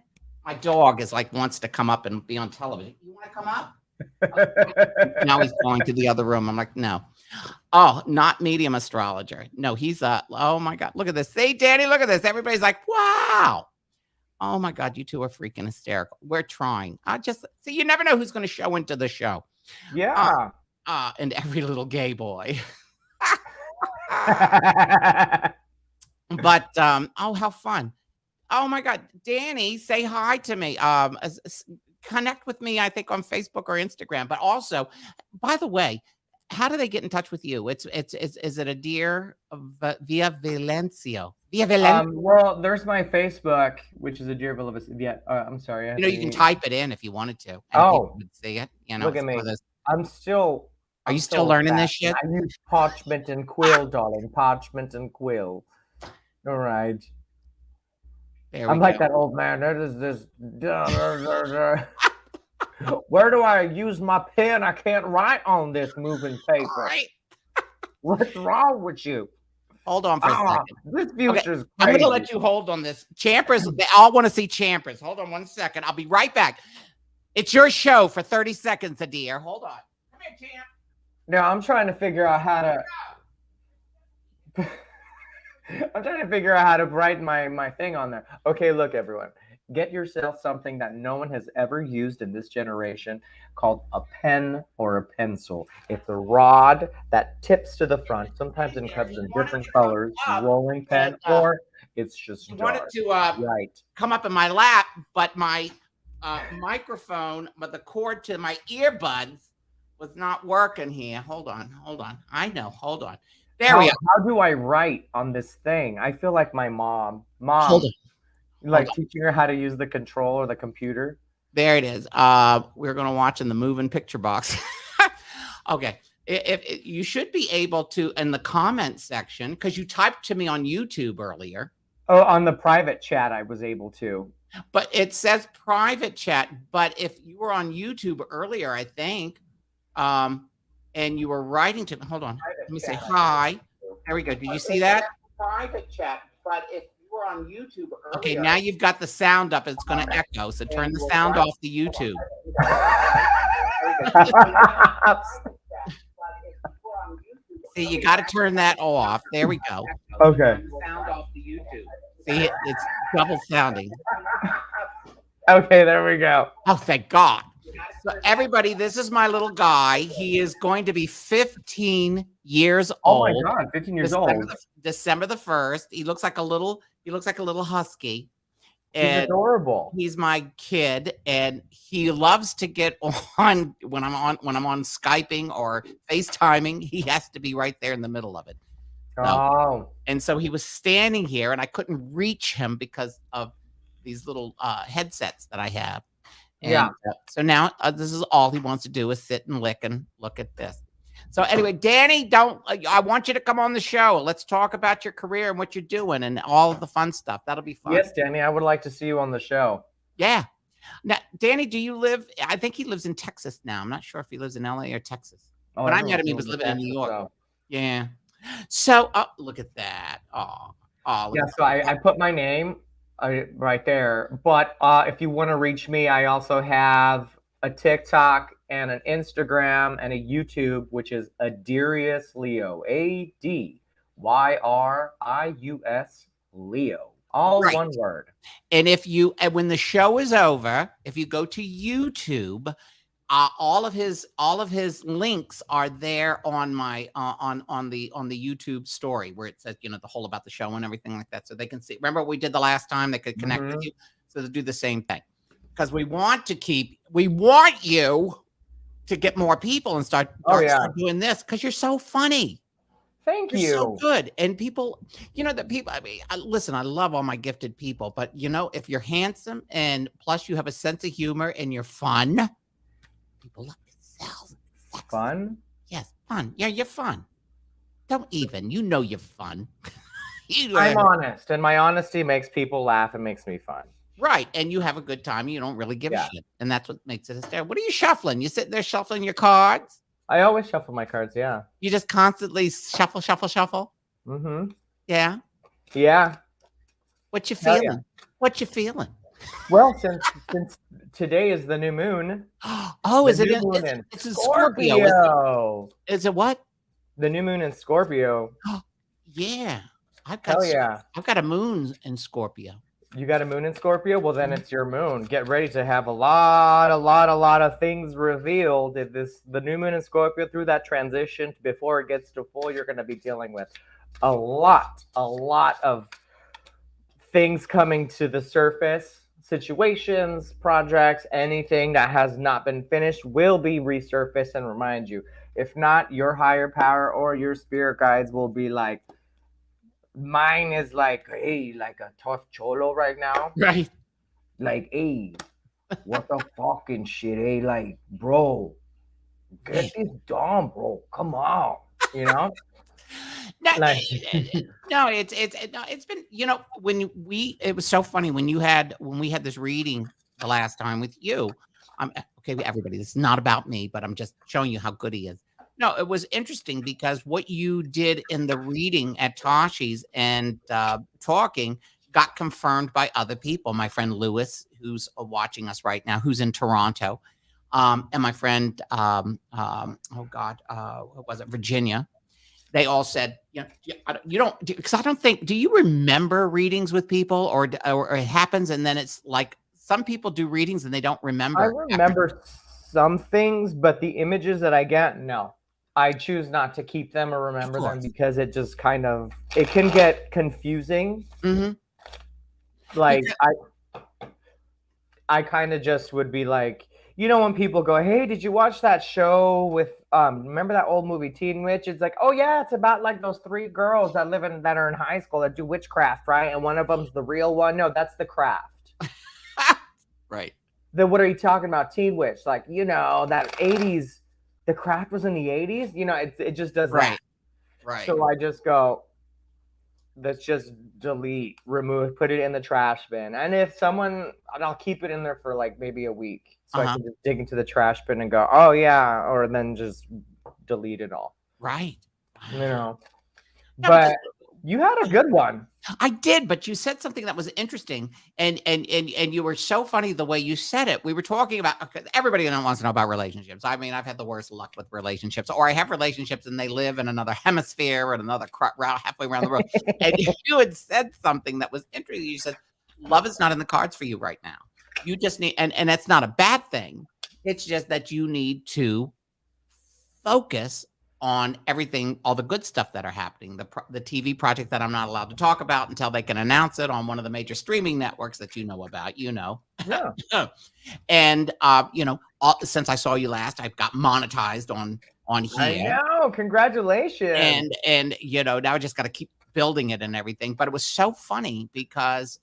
My dog is like wants to come up and be on television. You want to come up? Now he's going to the other room. I'm like, no. Oh, not medium astrologer. No, he's oh my God, look at this. See, Danny, look at this. Everybody's like, wow. Oh my God, you two are freaking hysterical. We're trying. I just see, you never know who's going to show into the show. Yeah. And every little gay boy. But oh, how fun. Oh my God, Danny, say hi to me. Connect with me, I think, on Facebook or Instagram. But also, by the way, how do they get in touch with you? Is it Adyr Villavicencio? Well, there's my Facebook, which is Adyr Villavicencio. Yeah, I'm sorry. You know, you can type it in if you wanted to. Oh, would see it. You know, look at me. I'm still. Are you still learning this shit? I use parchment and quill, darling. Parchment and quill. All right. I'm like that old man. There is this. Where do I use my pen? I can't write on this moving paper. Right. What's wrong with you? Hold on for a second. This future's crazy. I'm going to let you hold on this. Champers, they all want to see Champers. Hold on 1 second. I'll be right back. It's your show for 30 seconds, Adyr. Hold on. Come here, Champ. Now, I'm trying to figure out how to... I'm trying to figure out how to write my thing on there. Okay, look, everyone. Get yourself something that no one has ever used in this generation called a pen or a pencil. It's a rod that tips to the front. Sometimes it comes in different colors, rolling pen, or it's just dark. I wanted to come up in my lap, but my microphone, but the cord to my earbuds was not working here. Hold on. I know. Hold on. There we go. How do I write on this thing? I feel like my mom. Hold on. Like teaching her how to use the control or the computer. There it is. We're going to watch in the moving picture box. Okay. If you should be able to, in the comment section, because you typed to me on YouTube earlier. Oh, on the private chat, I was able to. But it says private chat. But if you were on YouTube earlier, I think, and you were writing to, hold on, let me say hi. There we go. Did you see that? Private chat. But if you were on YouTube earlier. Okay, now you've got the sound up. It's going to echo. So turn the sound off the YouTube. See, you got to turn that off. There we go. Okay. Sound off the YouTube. See, it's double sounding. Okay, there we go. Oh, thank God. So everybody, this is my little guy. He is going to be 15 years old. Oh my God, 15 years old. December the 1st. He looks like a little husky. And he's adorable. He's my kid, and he loves to get on when I'm on Skyping or FaceTiming. He has to be right there in the middle of it. Oh. And so he was standing here, and I couldn't reach him because of these little headsets that I have. And, yeah. So now this is all he wants to do is sit and lick and look at this. So anyway, Danny, I want you to come on the show. Let's talk about your career and what you're doing and all of the fun stuff. That'll be fun. Yes, Danny, I would like to see you on the show. Yeah. Now, Danny, do you live? I think he lives in Texas now. I'm not sure if he lives in LA or Texas. Oh, when I met him, he was living in New York. So. Yeah. So look at that. Yeah. So I put my name right there. But if you want to reach me, I also have a TikTok and an Instagram and a YouTube, which is AdyriusLeo, ADYRIUS all right. One word. And when the show is over, if you go to YouTube, all of his links are there on my on the YouTube story where it says, the whole about the show and everything like that, so they can see. Remember what we did the last time? They could connect with you, so they'll do the same thing. because we want you to get more people and start doing this because you're so funny. Thank You're you. so good. And people, I mean, listen, I love all my gifted people, but if you're handsome and plus you have a sense of humor and you're fun, people love yourself. Fun? Yes, fun. Yeah, you're fun. Don't even. You're fun. I'm honest, and my honesty makes people laugh and makes me fun. Right, and you have a good time. You don't really give a shit, and that's what makes it hysterical. What are you shuffling? You sitting there shuffling your cards? I always shuffle my cards, yeah. You just constantly shuffle, shuffle, shuffle? Mm-hmm. Yeah? Yeah. What you feeling? Yeah. What you feeling? Well, since today is the new moon. Oh, is it? It's in Scorpio. Is it what? The new moon in Scorpio. Yeah. I've got a moon in Scorpio. You got a moon in Scorpio? Well, then it's your moon. Get ready to have a lot of things revealed. The new moon in Scorpio, through that transition before it gets to full, you're going to be dealing with a lot of things coming to the surface. Situations, projects, anything that has not been finished will be resurfaced and remind you. If not, your higher power or your spirit guides will be like, mine is like, hey, like a tough cholo right now. Right. Like, hey, what the fucking shit, hey? Like, bro, get this done, bro. Come on. No, it's been, it was so funny when we had this reading the last time with you. Okay, everybody, this is not about me, but I'm just showing you how good he is. No, it was interesting because what you did in the reading at Tashi's and talking got confirmed by other people. My friend Lewis, who's watching us right now, who's in Toronto, and my friend, what was it, Virginia? They all said, you don't, because I don't think, do you remember readings with people or it happens and then it's like some people do readings and they don't remember? I remember some things, but the images that I get, no. I choose not to keep them or remember them because it just it can get confusing. Mm-hmm. Like, I kind of just would be like, when people go, hey, did you watch that show with, remember that old movie Teen Witch? It's like, oh yeah, it's about like those 3 girls that are in high school that do witchcraft, right? And one of them's the real one. No, that's the craft. Right. Then what are you talking about? Teen Witch, like, that 80s, the craft was in the 80s. It just does that. Right. So I just go, let's just delete, remove, put it in the trash bin. And I'll keep it in there for like maybe a week. So I can just dig into the trash bin and go, oh yeah, or then just delete it all. Right. But you had a good one. I did, but you said something that was interesting, and you were so funny the way you said it. We were talking about, everybody wants to know about relationships. I mean, I've had the worst luck with relationships, or I have relationships and they live in another hemisphere or another halfway around the world. And you had said something that was interesting. You said, love is not in the cards for you right now. You just need, and that's not a bad thing. It's just that you need to focus on everything, all the good stuff that are happening, the TV project that I'm not allowed to talk about until they can announce it on one of the major streaming networks that you know about, Yeah. And, since I saw you last, I've got monetized on here. I know. Congratulations. And now I just got to keep building it and everything. But it was so funny because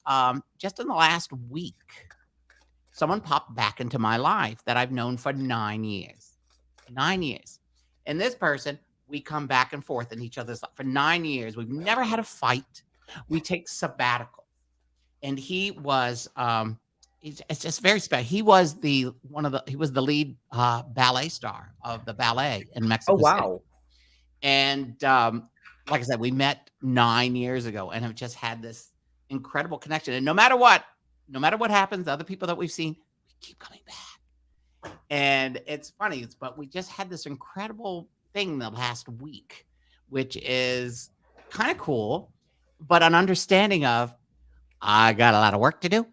just in the last week, someone popped back into my life that I've known for 9 years. 9 years. And this person, we come back and forth in each other's life for 9 years. We've never had a fight. We take sabbatical. And he was, it's just very special. He was the lead ballet star of the ballet in Mexico City. Wow. And like I said, we met 9 years ago and have just had this incredible connection. And no matter what happens, the other people that we've seen, we keep coming back. And it's funny, but we just had this incredible thing the last week, which is kind of cool, but an understanding of, I got a lot of work to do.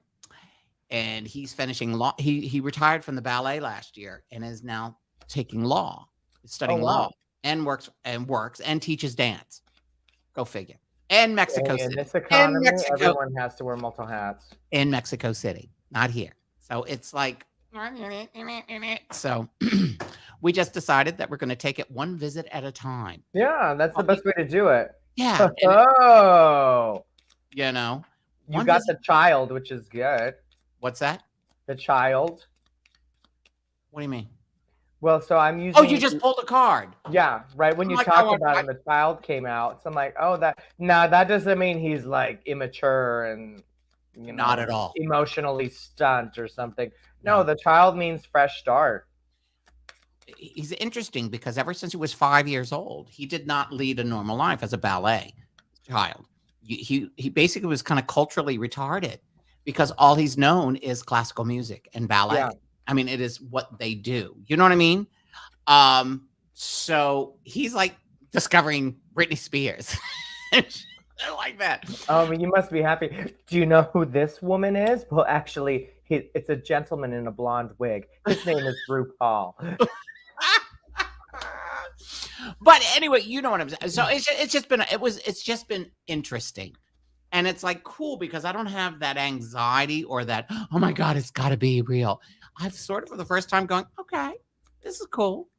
And he's finishing law. He retired from the ballet last year and is now taking law, studying law, and works and teaches dance. Go figure. And Mexico City. In this economy, everyone has to wear multiple hats. In Mexico City, not here. So it's like, so we just decided that we're going to take it one visit at a time. Yeah, that's the best way to do it. Yeah. Oh, You know, you got the child, which is good. What's that? The child. What do you mean? Well, so I'm using. Oh, you just pulled a card. Yeah, right. When you talk about it, the child came out. So I'm like, oh, that doesn't mean he's like immature and not at all emotionally stunt or something. No, the child means fresh start. He's interesting because ever since he was 5 years old, he did not lead a normal life as a ballet child. He basically was kind of culturally retarded because all he's known is classical music and ballet. Yeah. I mean, it is what they do. You know what I mean? So he's like discovering Britney Spears. Like that. Oh, you must be happy. Do you know who this woman is? Well, actually, it's a gentleman in a blonde wig. His name is RuPaul. But anyway, you know what I'm saying. So it's just been interesting. And it's like cool because I don't have that anxiety or that, oh my God, it's got to be real. I've sort of for the first time going, okay, this is cool.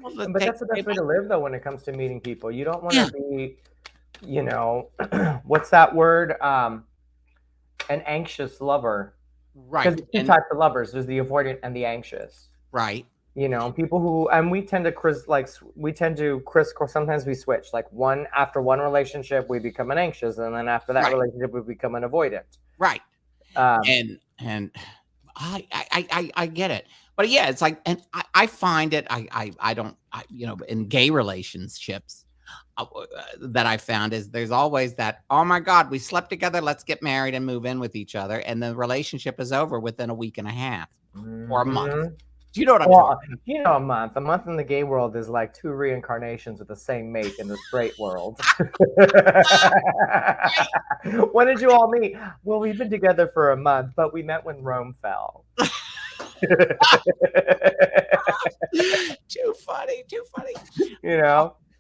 Well, but that's the best way to live, though, when it comes to meeting people. You don't want to be, what's that word? An anxious lover. Right. Because there's two types of lovers. There's the avoidant and the anxious. Right. People who, and we tend to crisscross. Sometimes we switch. Like after one relationship, we become an anxious, and then after that relationship, we become an avoidant. Right. And I get it, but yeah, it's like, and I find it. I don't. In gay relationships, that I found is there's always that. Oh my God, we slept together. Let's get married and move in with each other, and the relationship is over within a week and a half or a month. Do you know what I'm talking about? A month. A month in the gay world is like 2 reincarnations with the same mate in the straight world. When did you all meet? Well, we've been together for a month, but we met when Rome fell. Too funny.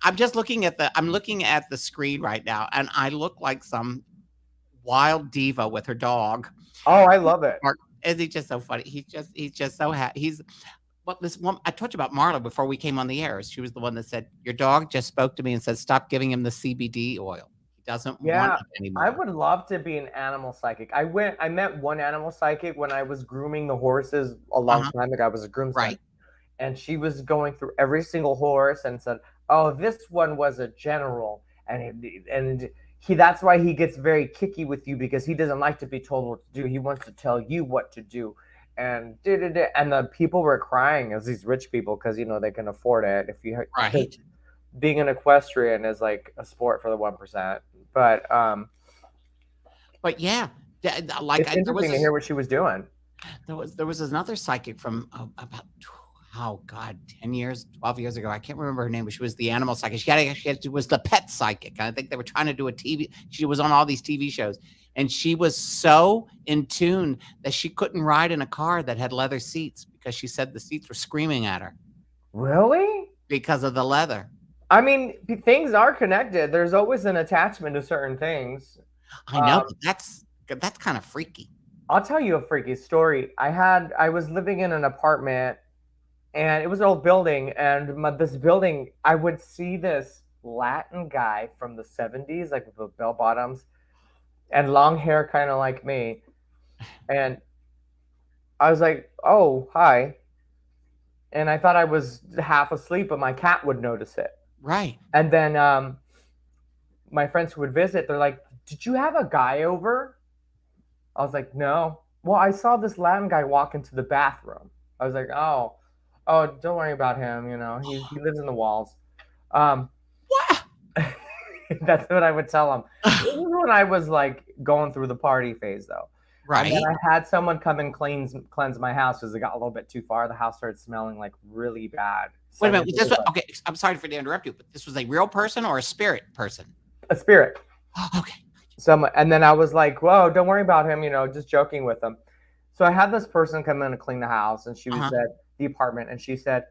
I'm just looking at the screen right now, and I look like some wild diva with her dog. Oh, I love it. Is he just so funny? He's just so happy. This one I told you about Marla before we came on the air. She was the one that said your dog just spoke to me and said stop giving him the CBD oil. He doesn't want it anymore. I would love to be an animal psychic. I met one animal psychic when I was grooming the horses a long time ago. I was a groomsman. Right. And she was going through every single horse and said, "Oh, this one was a general, and that's why he gets very kicky with you because he doesn't like to be told what to do. He wants to tell you what to do." And the people were crying as these rich people because they can afford it. Being an equestrian is like a sport for the 1%. But yeah, like it's interesting to hear what she was doing. There was another psychic from about 10 years, 12 years ago. I can't remember her name, but she was the animal psychic. She was the pet psychic. And I think they were trying to do she was on all these TV shows. And she was so in tune that she couldn't ride in a car that had leather seats because she said the seats were screaming at her. Really? Because of the leather. I mean, things are connected. There's always an attachment to certain things. I know, but that's kind of freaky. I'll tell you a freaky story. I was living in an apartment, and it was an old building, and this building, I would see this Latin guy from the 70s, like with the bell bottoms and long hair, kind of like me. And I was like, "Oh, hi." And I thought I was half asleep, but my cat would notice it. Right. And then my friends who would visit, they're like, "Did you have a guy over?" I was like, "No." "Well, I saw this Latin guy walk into the bathroom." I was like, oh, don't worry about him. He lives in the walls. What? That's what I would tell him. This is when I was like going through the party phase, though. Right. And then I had someone come and cleanse my house because it got a little bit too far. The house started smelling like really bad. Wait a minute. Okay, I'm sorry to interrupt you, but this was a real person or a spirit person? A spirit. Oh, okay. And then I was like, "Whoa, don't worry about him," just joking with him. So I had this person come in and clean the house, and she was at the apartment, and she said,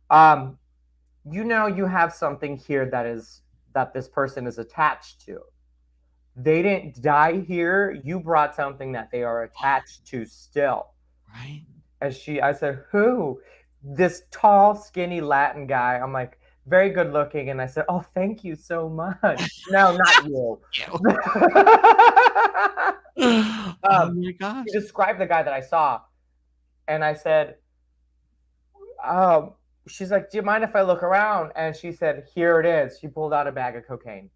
you have something here that this person is attached to. They didn't die here. You brought something that they are attached to still. Right. And I said, who? This tall, skinny Latin guy. I'm like, very good looking. And I said, oh, thank you so much. No, not you. Oh my gosh. He described the guy that I saw. And I said, she's like, do you mind if I look around? And she said, here it is. She pulled out a bag of cocaine.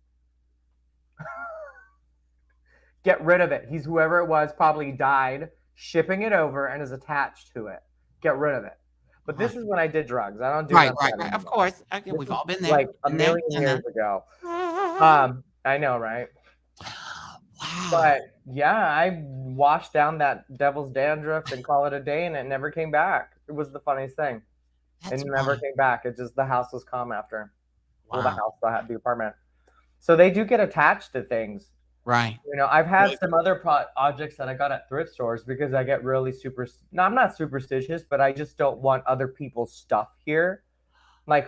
Get rid of it. He's whoever it was, probably died shipping it over and is attached to it. Get rid of it. But this is when I did drugs. I don't do Right. anymore. Of course. Okay, we've all been there. Like a million years ago. I know, right? Wow. But yeah, I washed down that devil's dandruff and call it a day, and it never came back. It was the funniest thing. It never came back. It just, the house was calm after. Well, the house, the apartment. So they do get attached to things. Right. You know, I've had some other objects that I got at thrift stores because I get really no, I'm not superstitious, but I just don't want other people's stuff here. Like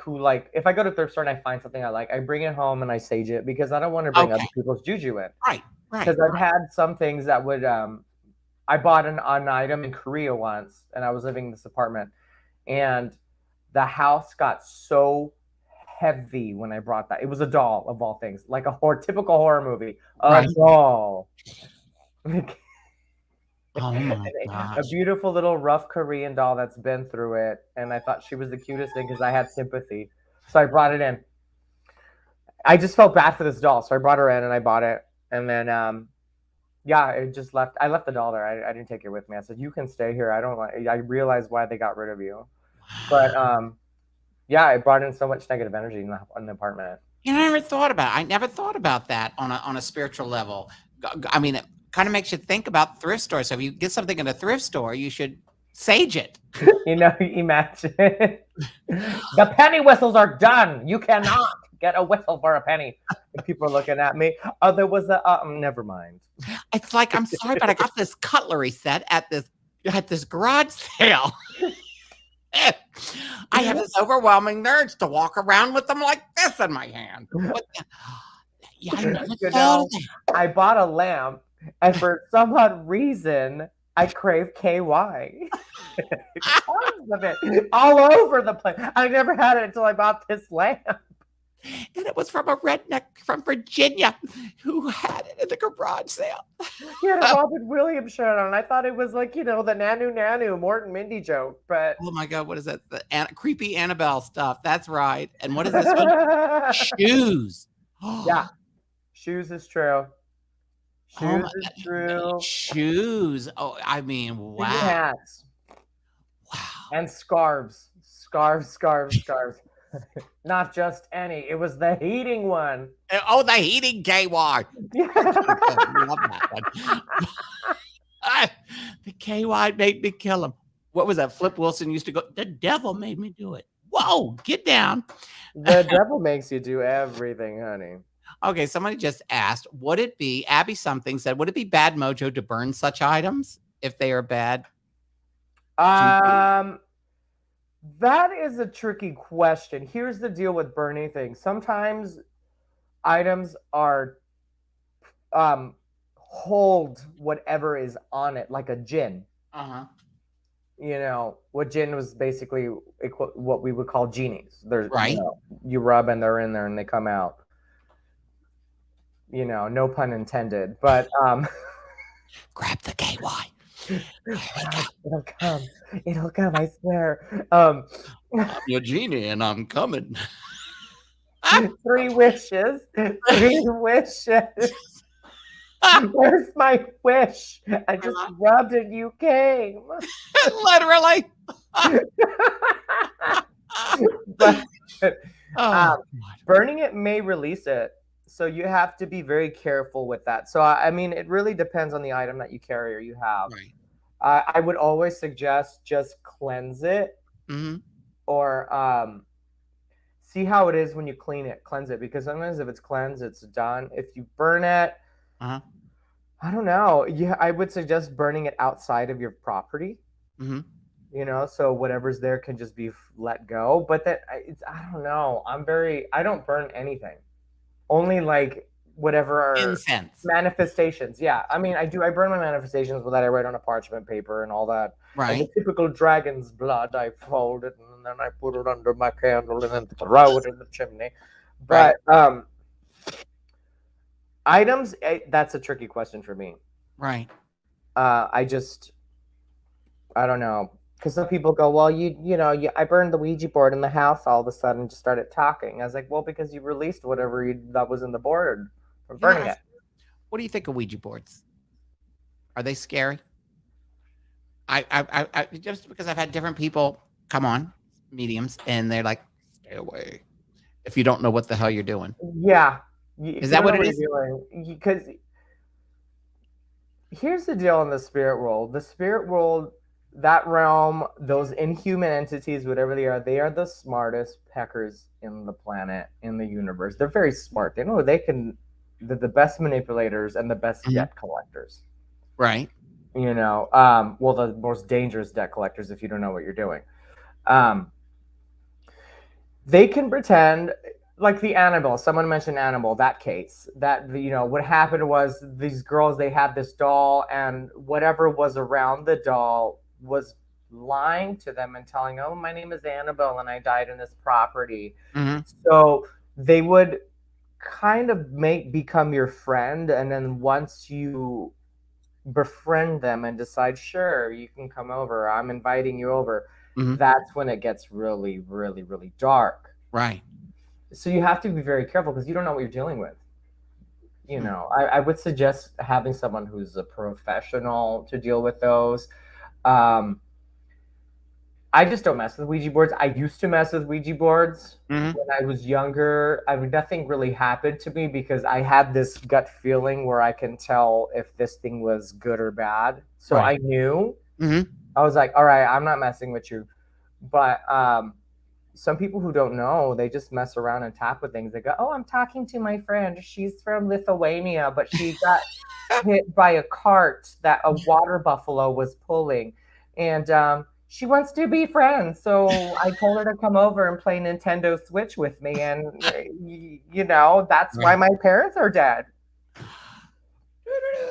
if I go to thrift store and I find something I like, I bring it home and I sage it because I don't want to bring other people's juju in. Right. Because I've had some things that would, I bought an item in Korea once, and I was living in this apartment, and the house got so heavy when I brought that. It was a doll of all things, like a typical horror movie. A doll. Oh my gosh. A beautiful little rough Korean doll that's been through it, and I thought she was the cutest thing because I had sympathy. So I brought it in. I just felt bad for this doll, so I brought her in and I bought it, and then it just left. I left the doll there. I didn't take it with me. I said, "You can stay here. I don't like." I realized why they got rid of you, but it brought in so much negative energy in the apartment. You know, I never thought about that on a spiritual level. I mean, it kind of makes you think about thrift stores. So if you get something in a thrift store, you should sage it. You know, imagine the penny whistles are done. You cannot get a whistle for a penny. And people are looking at me. Oh, there was never mind. It's like, I'm sorry, but I got this cutlery set at this garage sale. I have this overwhelming urge to walk around with them like this in my hand. I bought a lamp, and for some odd reason, I crave KY. Tons of it, all over the place. I never had it until I bought this lamp. And it was from a redneck from Virginia who had it in the garage sale. He had a Robin Williams shirt on. I thought it was like, the Nanu Morton Mindy joke, but oh my God, what is that? The creepy Annabelle stuff. That's right. And what is this one? Shoes. Yeah, shoes is true. Shoes is true. Shoes. Oh, I mean, wow. Hats. Wow. And scarves. Scarves. Not just any. It was the heating one. Oh, the heating KY. Yeah. I love that one. The KY made me kill him. What was that? Flip Wilson used to go, the devil made me do it. Whoa, get down. The devil makes you do everything, honey. Okay, somebody just asked, would it be, Abby something said, would it be bad mojo to burn such items if they are bad? That is a tricky question. Here's the deal with burning things. Sometimes items are hold whatever is on it, like a gin. What gin was basically what we would call genies. There's right. You rub and they're in there and they come out. No pun intended. But grab the KY. It'll come, I swear. I'm your genie and I'm coming. 3 wishes. 3 wishes. Where's my wish? I just rubbed and you came. Literally. Burning it may release it. So you have to be very careful with that. So, I mean, it really depends on the item that you carry or you have. Right. I would always suggest just cleanse it or see how it is when you cleanse it. Because sometimes if it's cleansed, it's done. If you burn it, I don't know. Yeah, I would suggest burning it outside of your property. So whatever's there can just be let go. But I don't know. I don't burn anything. Only like whatever are Incense. manifestations. Yeah, I mean, I burn my manifestations with that. I write on a parchment paper and all that. Right. Like a typical dragon's blood, I fold it and then I put it under my candle and then throw it in the chimney. But items, that's a tricky question for me. Right. I don't know. Because some people go, well, I burned the Ouija board in the house all of a sudden, just started talking. I was like, well, because you released whatever that was in the board from burning it. What do you think of Ouija boards? Are they scary? I just because I've had different people come on, mediums, and they're like, stay away if you don't know what the hell you're doing. Yeah. Is that what it is? Because here's the deal in the spirit world. The spirit world, that realm, those inhuman entities, whatever they are the smartest peckers in the planet, in the universe. They're very smart. They know they're the best manipulators and the best debt collectors. Right. Well, the most dangerous debt collectors if you don't know what you're doing. They can pretend, like the Annabelle. Someone mentioned Annabelle, that case. That, what happened was these girls, they had this doll, and whatever was around the doll was lying to them and telling, oh, my name is Annabelle and I died in this property. So they would kind of become your friend, and then once you befriend them and decide, sure, you can come over, I'm inviting you over, that's when it gets really, really, really dark. Right. So you have to be very careful because you don't know what you're dealing with. I would suggest having someone who's a professional to deal with those. I just don't mess with Ouija boards. I used to mess with Ouija boards when I was younger. Nothing really happened to me because I had this gut feeling where I can tell if this thing was good or bad. So I knew. I was like, all right, I'm not messing with you. But some people who don't know, they just mess around and tap with things. They go, oh, I'm talking to my friend. She's from Lithuania, but she got hit by a cart that a water buffalo was pulling. And she wants to be friends. So I told her to come over and play Nintendo Switch with me. And, that's why my parents are dead.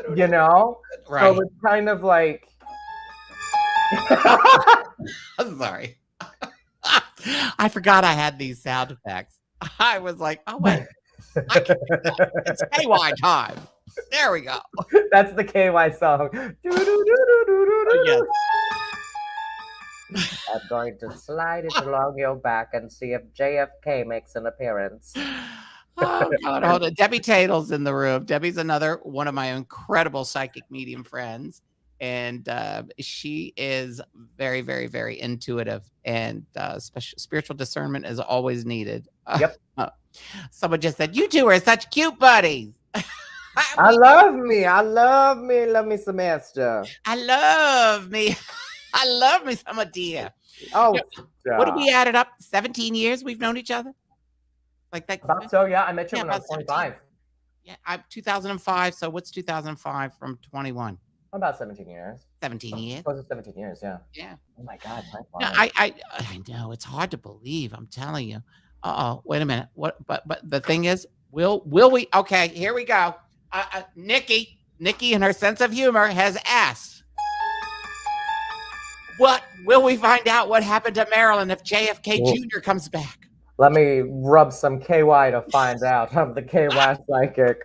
So it's kind of like... I'm sorry. I forgot I had these sound effects. I was like, oh, wait. It's KY time. There we go. That's the KY song. Yes. I'm going to slide it along your back and see if JFK makes an appearance. Oh, God, hold on. Debbie Tatel's in the room. Debbie's another one of my incredible psychic medium friends. And she is very, very, very intuitive. And spiritual discernment is always needed. Yep. Someone just said, you two are such cute buddies. I love me some Esther. I love me some Adyr. Oh, what did we add it up? 17 years we've known each other? Like that? About so, yeah. I met you when I was 25. Yeah, I'm 2005. So what's 2005 from 21? About 17 years. 17 years? Close to 17 years, yeah. Yeah. Oh my God. No, I know it's hard to believe. I'm telling you. Wait a minute. What? But the thing is, will we? Okay, here we go. Nikki in her sense of humor has asked, what will we find out what happened to Marilyn if JFK Jr. comes back? Let me rub some KY to find out. I'm the KY psychic.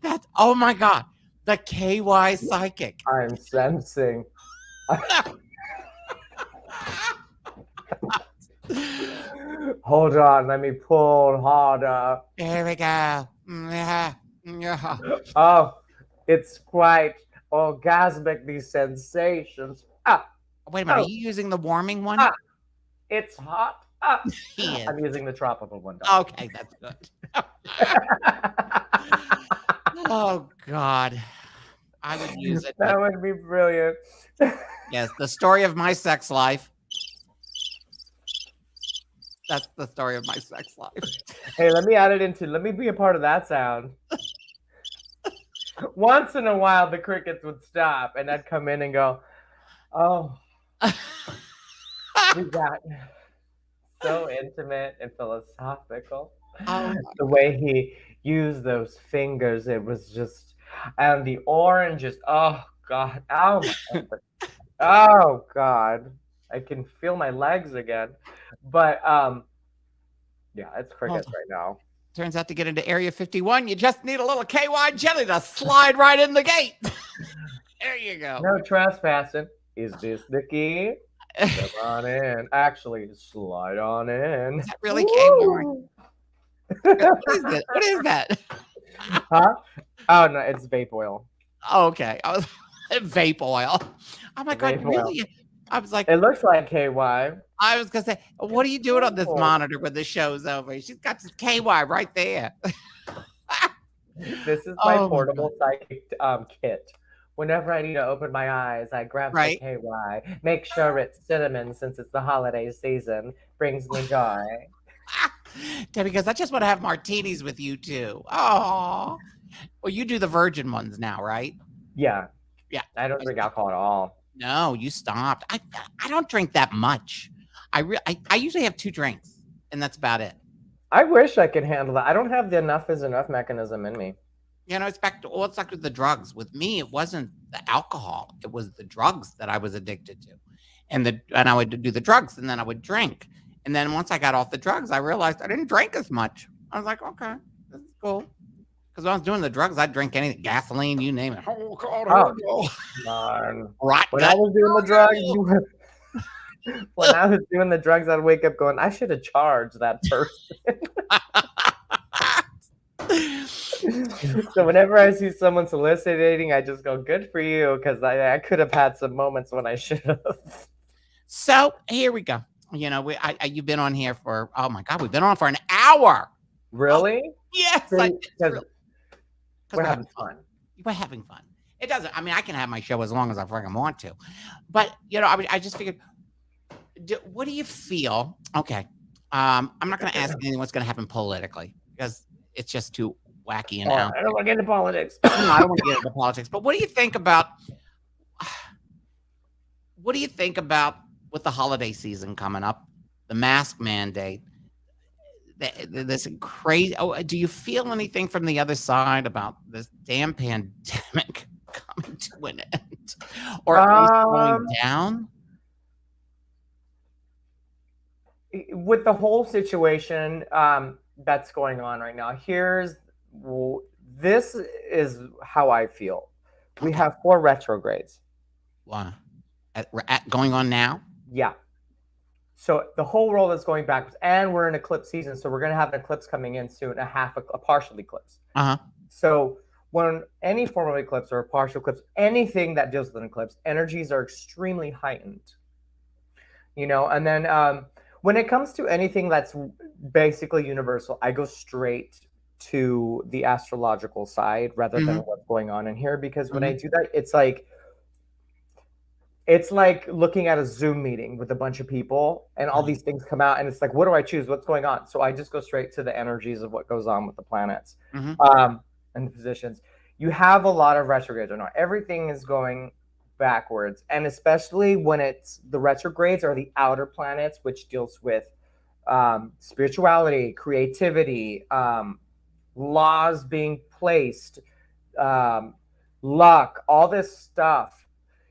That's, oh my God, the KY psychic. I'm sensing. Hold on, let me pull harder. There we go. Oh, it's quite orgasmic, these sensations. Wait a minute, are you using the warming one? It's hot. I'm using the tropical one. Okay, that's good. Oh, God. I would use it. That would be brilliant. Yes, the story of my sex life. That's the story of my sex life. Hey, let me be a part of that sound. Once in a while, the crickets would stop, and I'd come in and go, oh, we got so intimate and philosophical. Oh, The way he used those fingers, it was just, and the oranges. Oh God! Oh my God! Oh God! I can feel my legs again. But yeah, it's hold crickets on. right now. Turns out to get into Area 51, you just need a little KY jelly to slide right in the gate. There you go. No trespassing. Is this the key? Step on in. Actually, slide on in. Is that really KY? Woo! What is it? What is that? Huh? Oh no, it's vape oil. Oh, okay. I was vape oil. Oh my God, Vape oil. really? I was like, It looks like KY. I was gonna say, what are you doing on this Oh. monitor when the show's over? She's got this KY right there. This is my Oh my portable psychic kit. Whenever I need to open my eyes, I grab Right. the KY. Make sure it's cinnamon since it's the holiday season. Brings me joy. Debbie goes, I just want to have martinis with you too. Oh, well, you do the virgin ones now, right? Yeah. Yeah. I don't drink alcohol at all. No, you stopped. I don't drink that much. I usually have 2 drinks, and that's about it. I wish I could handle that. I don't have the enough is enough mechanism in me. You know, it's back to it's like with the drugs. With me, it wasn't the alcohol; it was the drugs that I was addicted to, and I would do the drugs, and then I would drink, and then once I got off the drugs, I realized I didn't drink as much. I was like, okay, this is cool. Because when I was doing the drugs, I'd drink anything, gasoline, you name it. Oh God, Man. Right. When I was doing the drugs, when I was doing the drugs, I'd wake up going, I should have charged that person. So whenever I see someone soliciting, I just go, good for you, because I could have had some moments when I should have. So here we go. You know, you've been on here for, oh my God, we've been on for an hour. Really? Oh, yes. Because we're having fun. We're having fun. It doesn't, I mean, I can have my show as long as I freaking want to. But, you know, I just figured, what do you feel? Okay. I'm not going to ask anything what's going to happen politically because it's just too wacky and out. I don't want to get into politics. No, I don't want to get into politics. But what do you think about with the holiday season coming up, the mask mandate, this crazy? Oh, do you feel anything from the other side about this damn pandemic coming to an end, or at least going down? With the whole situation that's going on right now, this is how I feel. We have 4 retrogrades. Wow. Going on now? Yeah. So the whole world is going backwards, and we're in eclipse season, so we're going to have an eclipse coming in soon, a partial eclipse. So when any form of eclipse or a partial eclipse, anything that deals with an eclipse, energies are extremely heightened. You know, and then when it comes to anything that's basically universal, I go straight to the astrological side rather than what's going on in here, because when I do that, it's like looking at a Zoom meeting with a bunch of people and all these things come out and it's like, what do I choose? What's going on? So I just go straight to the energies of what goes on with the planets and the positions. You have a lot of retrogrades or not. Everything is going backwards, and especially when it's the retrogrades are the outer planets, which deals with spirituality, creativity, laws being placed, luck, all this stuff.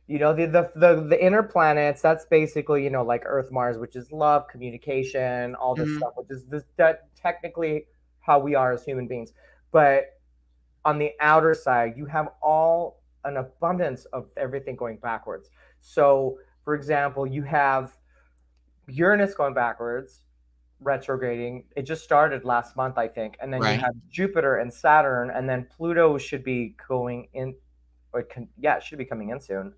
You know, the inner planets, that's basically, you know, like Earth, Mars, which is love, communication, all this stuff, which is that technically how we are as human beings. But on the outer side, you have all an abundance of everything going backwards. So, for example, you have Uranus going backwards, retrograding. It just started last month, I think. And then you have Jupiter and Saturn, and then Pluto should be going in. It should be coming in soon.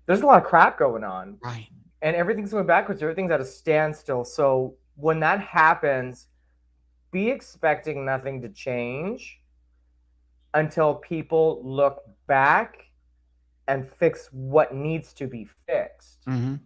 There's a lot of crap going on. And everything's going backwards. Everything's at a standstill. So when that happens, be expecting nothing to change until people look back and fix what needs to be fixed. You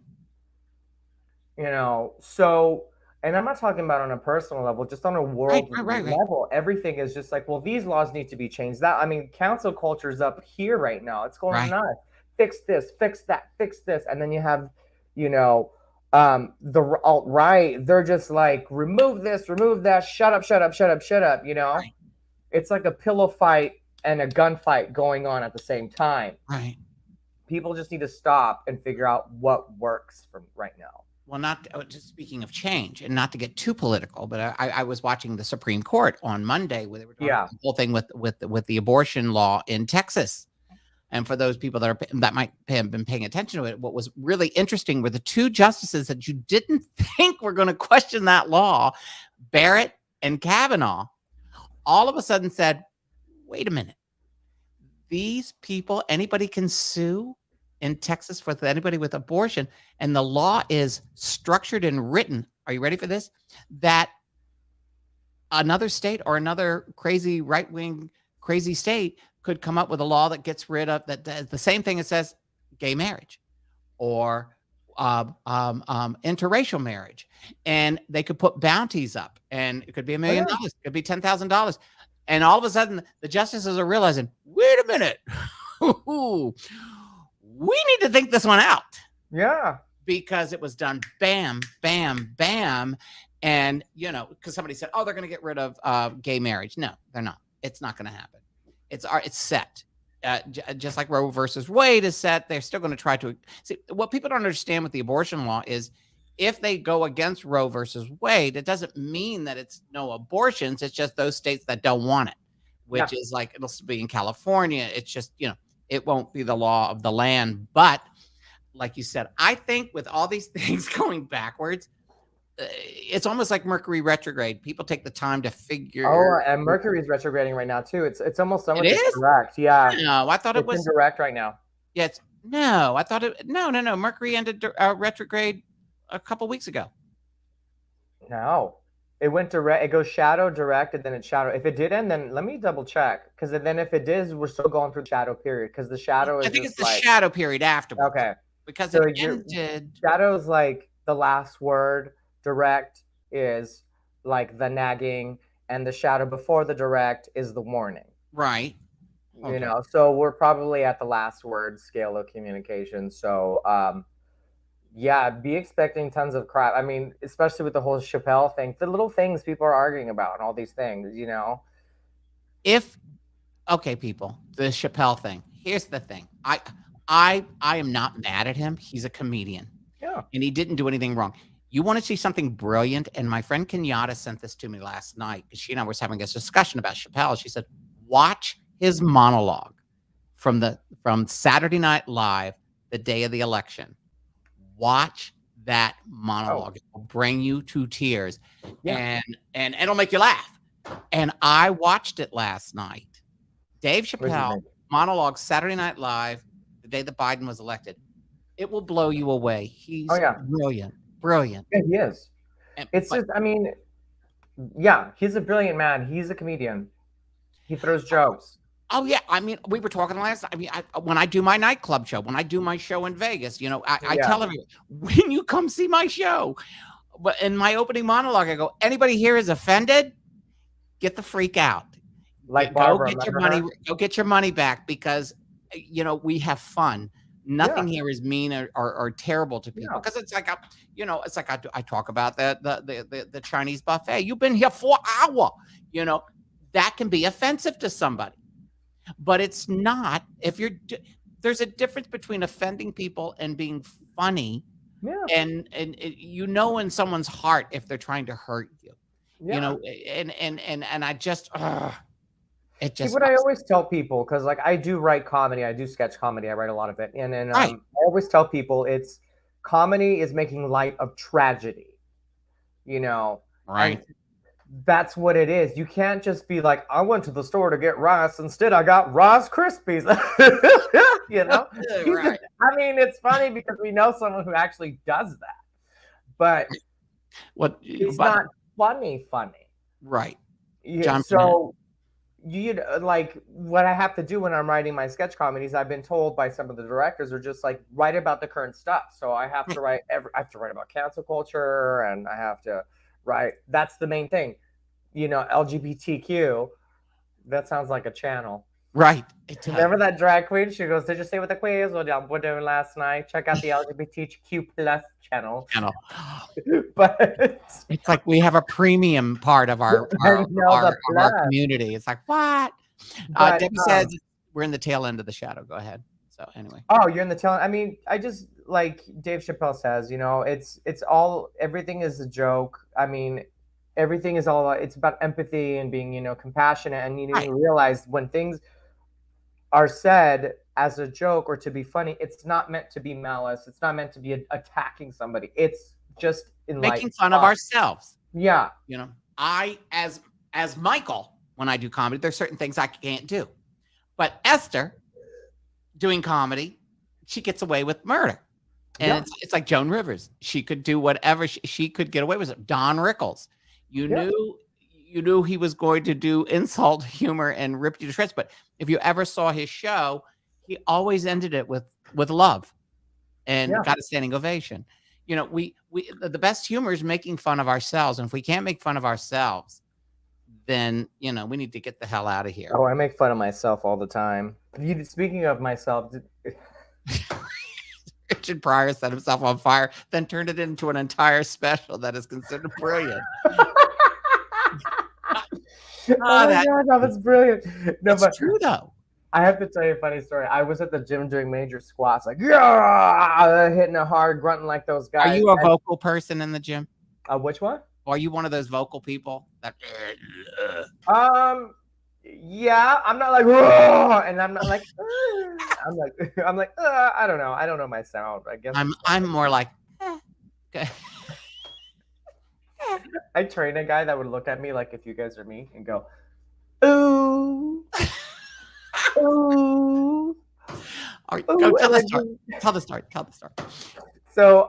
know, so, and I'm not talking about on a personal level, just on a world level. Everything is just like, well, these laws need to be changed. That, I mean, council culture is up here right now. It's going nuts. Fix this, fix that, fix this. And then you have, you know, The alt-right, they're just like, remove this, remove that, shut up, shut up, shut up, shut up, you know? Right. It's like a pillow fight and a gunfight going on at the same time. Right. People just need to stop and figure out what works from right now. Well, not just speaking of change, and not to get too political, but I was watching the Supreme Court on Monday where they were talking about the whole thing with the abortion law in Texas. And for those people that might have been paying attention to it, what was really interesting were the two justices that you didn't think were going to question that law, Barrett and Kavanaugh, all of a sudden said, wait a minute. These people, anybody can sue in Texas for anybody with abortion. And the law is structured and written. Are you ready for this? That another state or another crazy right-wing crazy state could come up with a law that gets rid of that does the same thing. It says gay marriage or interracial marriage, and they could put bounties up, and it could be $1 million, it could be $10,000, and all of a sudden the justices are realizing, wait a minute, we need to think this one out. Yeah, because it was done bam, bam, bam, and because somebody said, oh, they're going to get rid of gay marriage. No, they're not. It's not going to happen. It's set. Just like Roe versus Wade is set, they're still going to try to see. What people don't understand with the abortion law is if they go against Roe versus Wade, it doesn't mean that it's no abortions. It's just those states that don't want it, which is like it'll be in California. It's just, it won't be the law of the land. But like you said, I think with all these things going backwards, it's almost like Mercury retrograde. People take the time to figure. Oh, and Mercury's retrograding right now too. It's almost so much is direct. Yeah. No, I thought it was direct right now. Yes. No, I thought it. No. Mercury ended retrograde a couple weeks ago. No, it went direct. It goes shadow, direct, and then it's shadow. If it did end, then let me double check. Because then if it is, we're still going through the shadow period. Because the shadow is. I think it's the shadow period afterwards. Okay. Because it ended. Shadow's like the last word. Direct is like the nagging, and the shadow before the direct is the warning. Right. Okay. So we're probably at the last word scale of communication. So yeah, be expecting tons of crap. I mean, especially with the whole Chappelle thing, the little things people are arguing about and all these things, Okay, people, the Chappelle thing. Here's the thing. I am not mad at him. He's a comedian. Yeah. And he didn't do anything wrong. You want to see something brilliant? And my friend Kenyatta sent this to me last night because she and I was having a discussion about Chappelle. She said, watch his monologue from Saturday Night Live, the day of the election. Watch that monologue. It will bring you to tears. Yeah. And it'll make you laugh. And I watched it last night. Dave Chappelle monologue, Saturday Night Live, the day that Biden was elected. It will blow you away. He's brilliant. Brilliant. Yeah, he is. He's a brilliant man. He's a comedian. He throws jokes. Oh yeah, I mean, we were talking last. I mean, when I do my nightclub show, when I do my show in Vegas, I tell everyone, when you come see my show, but in my opening monologue, I go, anybody here is offended, get the freak out. Like Barbara, go get your money back because we have fun. Nothing here is mean or terrible to people because it's like I talk about the Chinese buffet. You've been here for an hour. That can be offensive to somebody, but it's not. There's a difference between offending people and being funny. Yeah. And in someone's heart if they're trying to hurt you. Yeah. And I just. See, what I always tell people, because I do write comedy, I do sketch comedy, I write a lot of it, and I always tell people it's comedy is making light of tragedy, Right. And that's what it is. You can't just be like, I went to the store to get rice, instead I got Rice Krispies. Right. I mean, it's funny because we know someone who actually does that, but it's not funny. Right. Yeah. So. What I have to do when I'm writing my sketch comedies, I've been told by some of the directors are just like, write about the current stuff. So I have to write about cancel culture, and I have to write. That's the main thing, LGBTQ. That sounds like a channel. Right. It does. Remember that drag queen? She goes, "Did you say what the quiz was doing last night? Check out the LGBTQ plus channel." But It's like we have a premium part of our community. It's like, what? Debbie says we're in the tail end of the shadow. Go ahead. So anyway. Oh, you're in the tail. I mean, I just like Dave Chappelle says, it's all, everything is a joke. I mean, everything is all, it's about empathy and being, compassionate. And you need to realize when things are said as a joke or to be funny, it's not meant to be malice. It's not meant to be attacking somebody. It's just making fun of ourselves. Yeah. I, as Michael, when I do comedy, there's certain things I can't do. But Esther, doing comedy, she gets away with murder. And it's like Joan Rivers. She could do whatever she could get away with it. Don Rickles. You knew he was going to do insult humor and rip you to shreds. But if you ever saw his show, he always ended it with love and got a standing ovation. We the best humor is making fun of ourselves. And if we can't make fun of ourselves, then, we need to get the hell out of here. Oh, I make fun of myself all the time. Speaking of myself, Richard Pryor set himself on fire, then turned it into an entire special that is considered brilliant. That's brilliant. No, it's true though. I have to tell you a funny story. I was at the gym doing major squats, like hitting it hard, grunting like those guys. Are you a vocal person in the gym? Which one? Or are you one of those vocal people that? Yeah, I'm not like, and I'm not like, I'm like, I don't know. I don't know my sound. I guess I'm more like, okay. I train a guy that would look at me like if you guys are me and go, ooh, ooh. All right, go tell the story. Tell the story. Tell the story. So,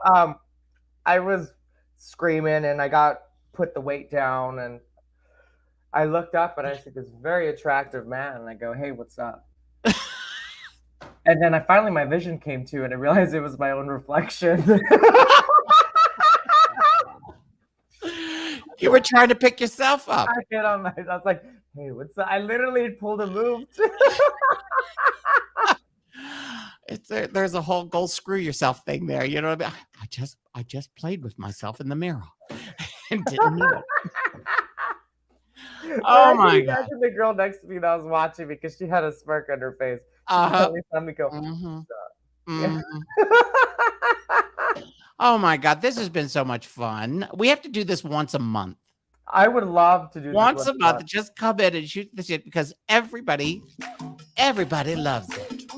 I was screaming and I put the weight down and I looked up and I see this very attractive man and I go, "Hey, what's up?" And then my vision came to and I realized it was my own reflection. You were trying to pick yourself up. I was like, "Hey, what's up?" I literally pulled a move. There's a whole go screw yourself thing there. You know what I mean? I just played with myself in the mirror and didn't know it. Oh my God! The girl next to me that was watching me because she had a smirk on her face. Me go. Oh my God! This has been so much fun. We have to do this once a month. I would love to do this once a month. Just come in and shoot the shit because everybody loves it.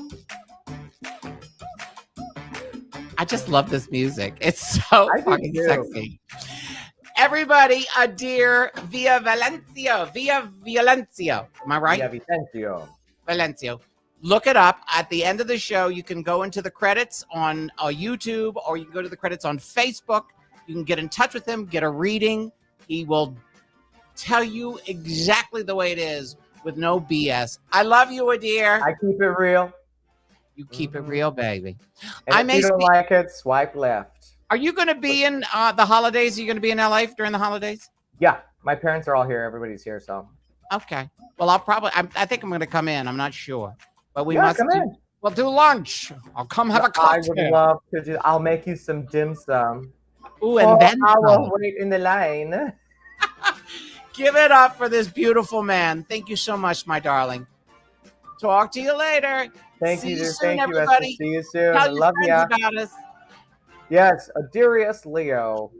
I just love this music. It's so fucking sexy. Everybody, Adyr Villavicencio. Am I right? Villavicencio. Look it up. At the end of the show, you can go into the credits on YouTube, or you can go to the credits on Facebook. You can get in touch with him, get a reading. He will tell you exactly the way it is with no BS. I love you, Adyr. I keep it real. You keep it real, baby. And if you don't like it, swipe left. Are you going to be in the holidays? Are you going to be in LA during the holidays? Yeah, my parents are all here. Everybody's here, so. Okay. Well, I think I'm going to come in. I'm not sure, but we We'll do lunch. I'll come have a cocktail. I would love to do. I'll make you some dim sum. Ooh, and then I will wait in the line. Give it up for this beautiful man. Thank you so much, my darling. Talk to you later. Thank you, soon, everybody. See you soon. I love you. About us. Yes, AdyriusLeo.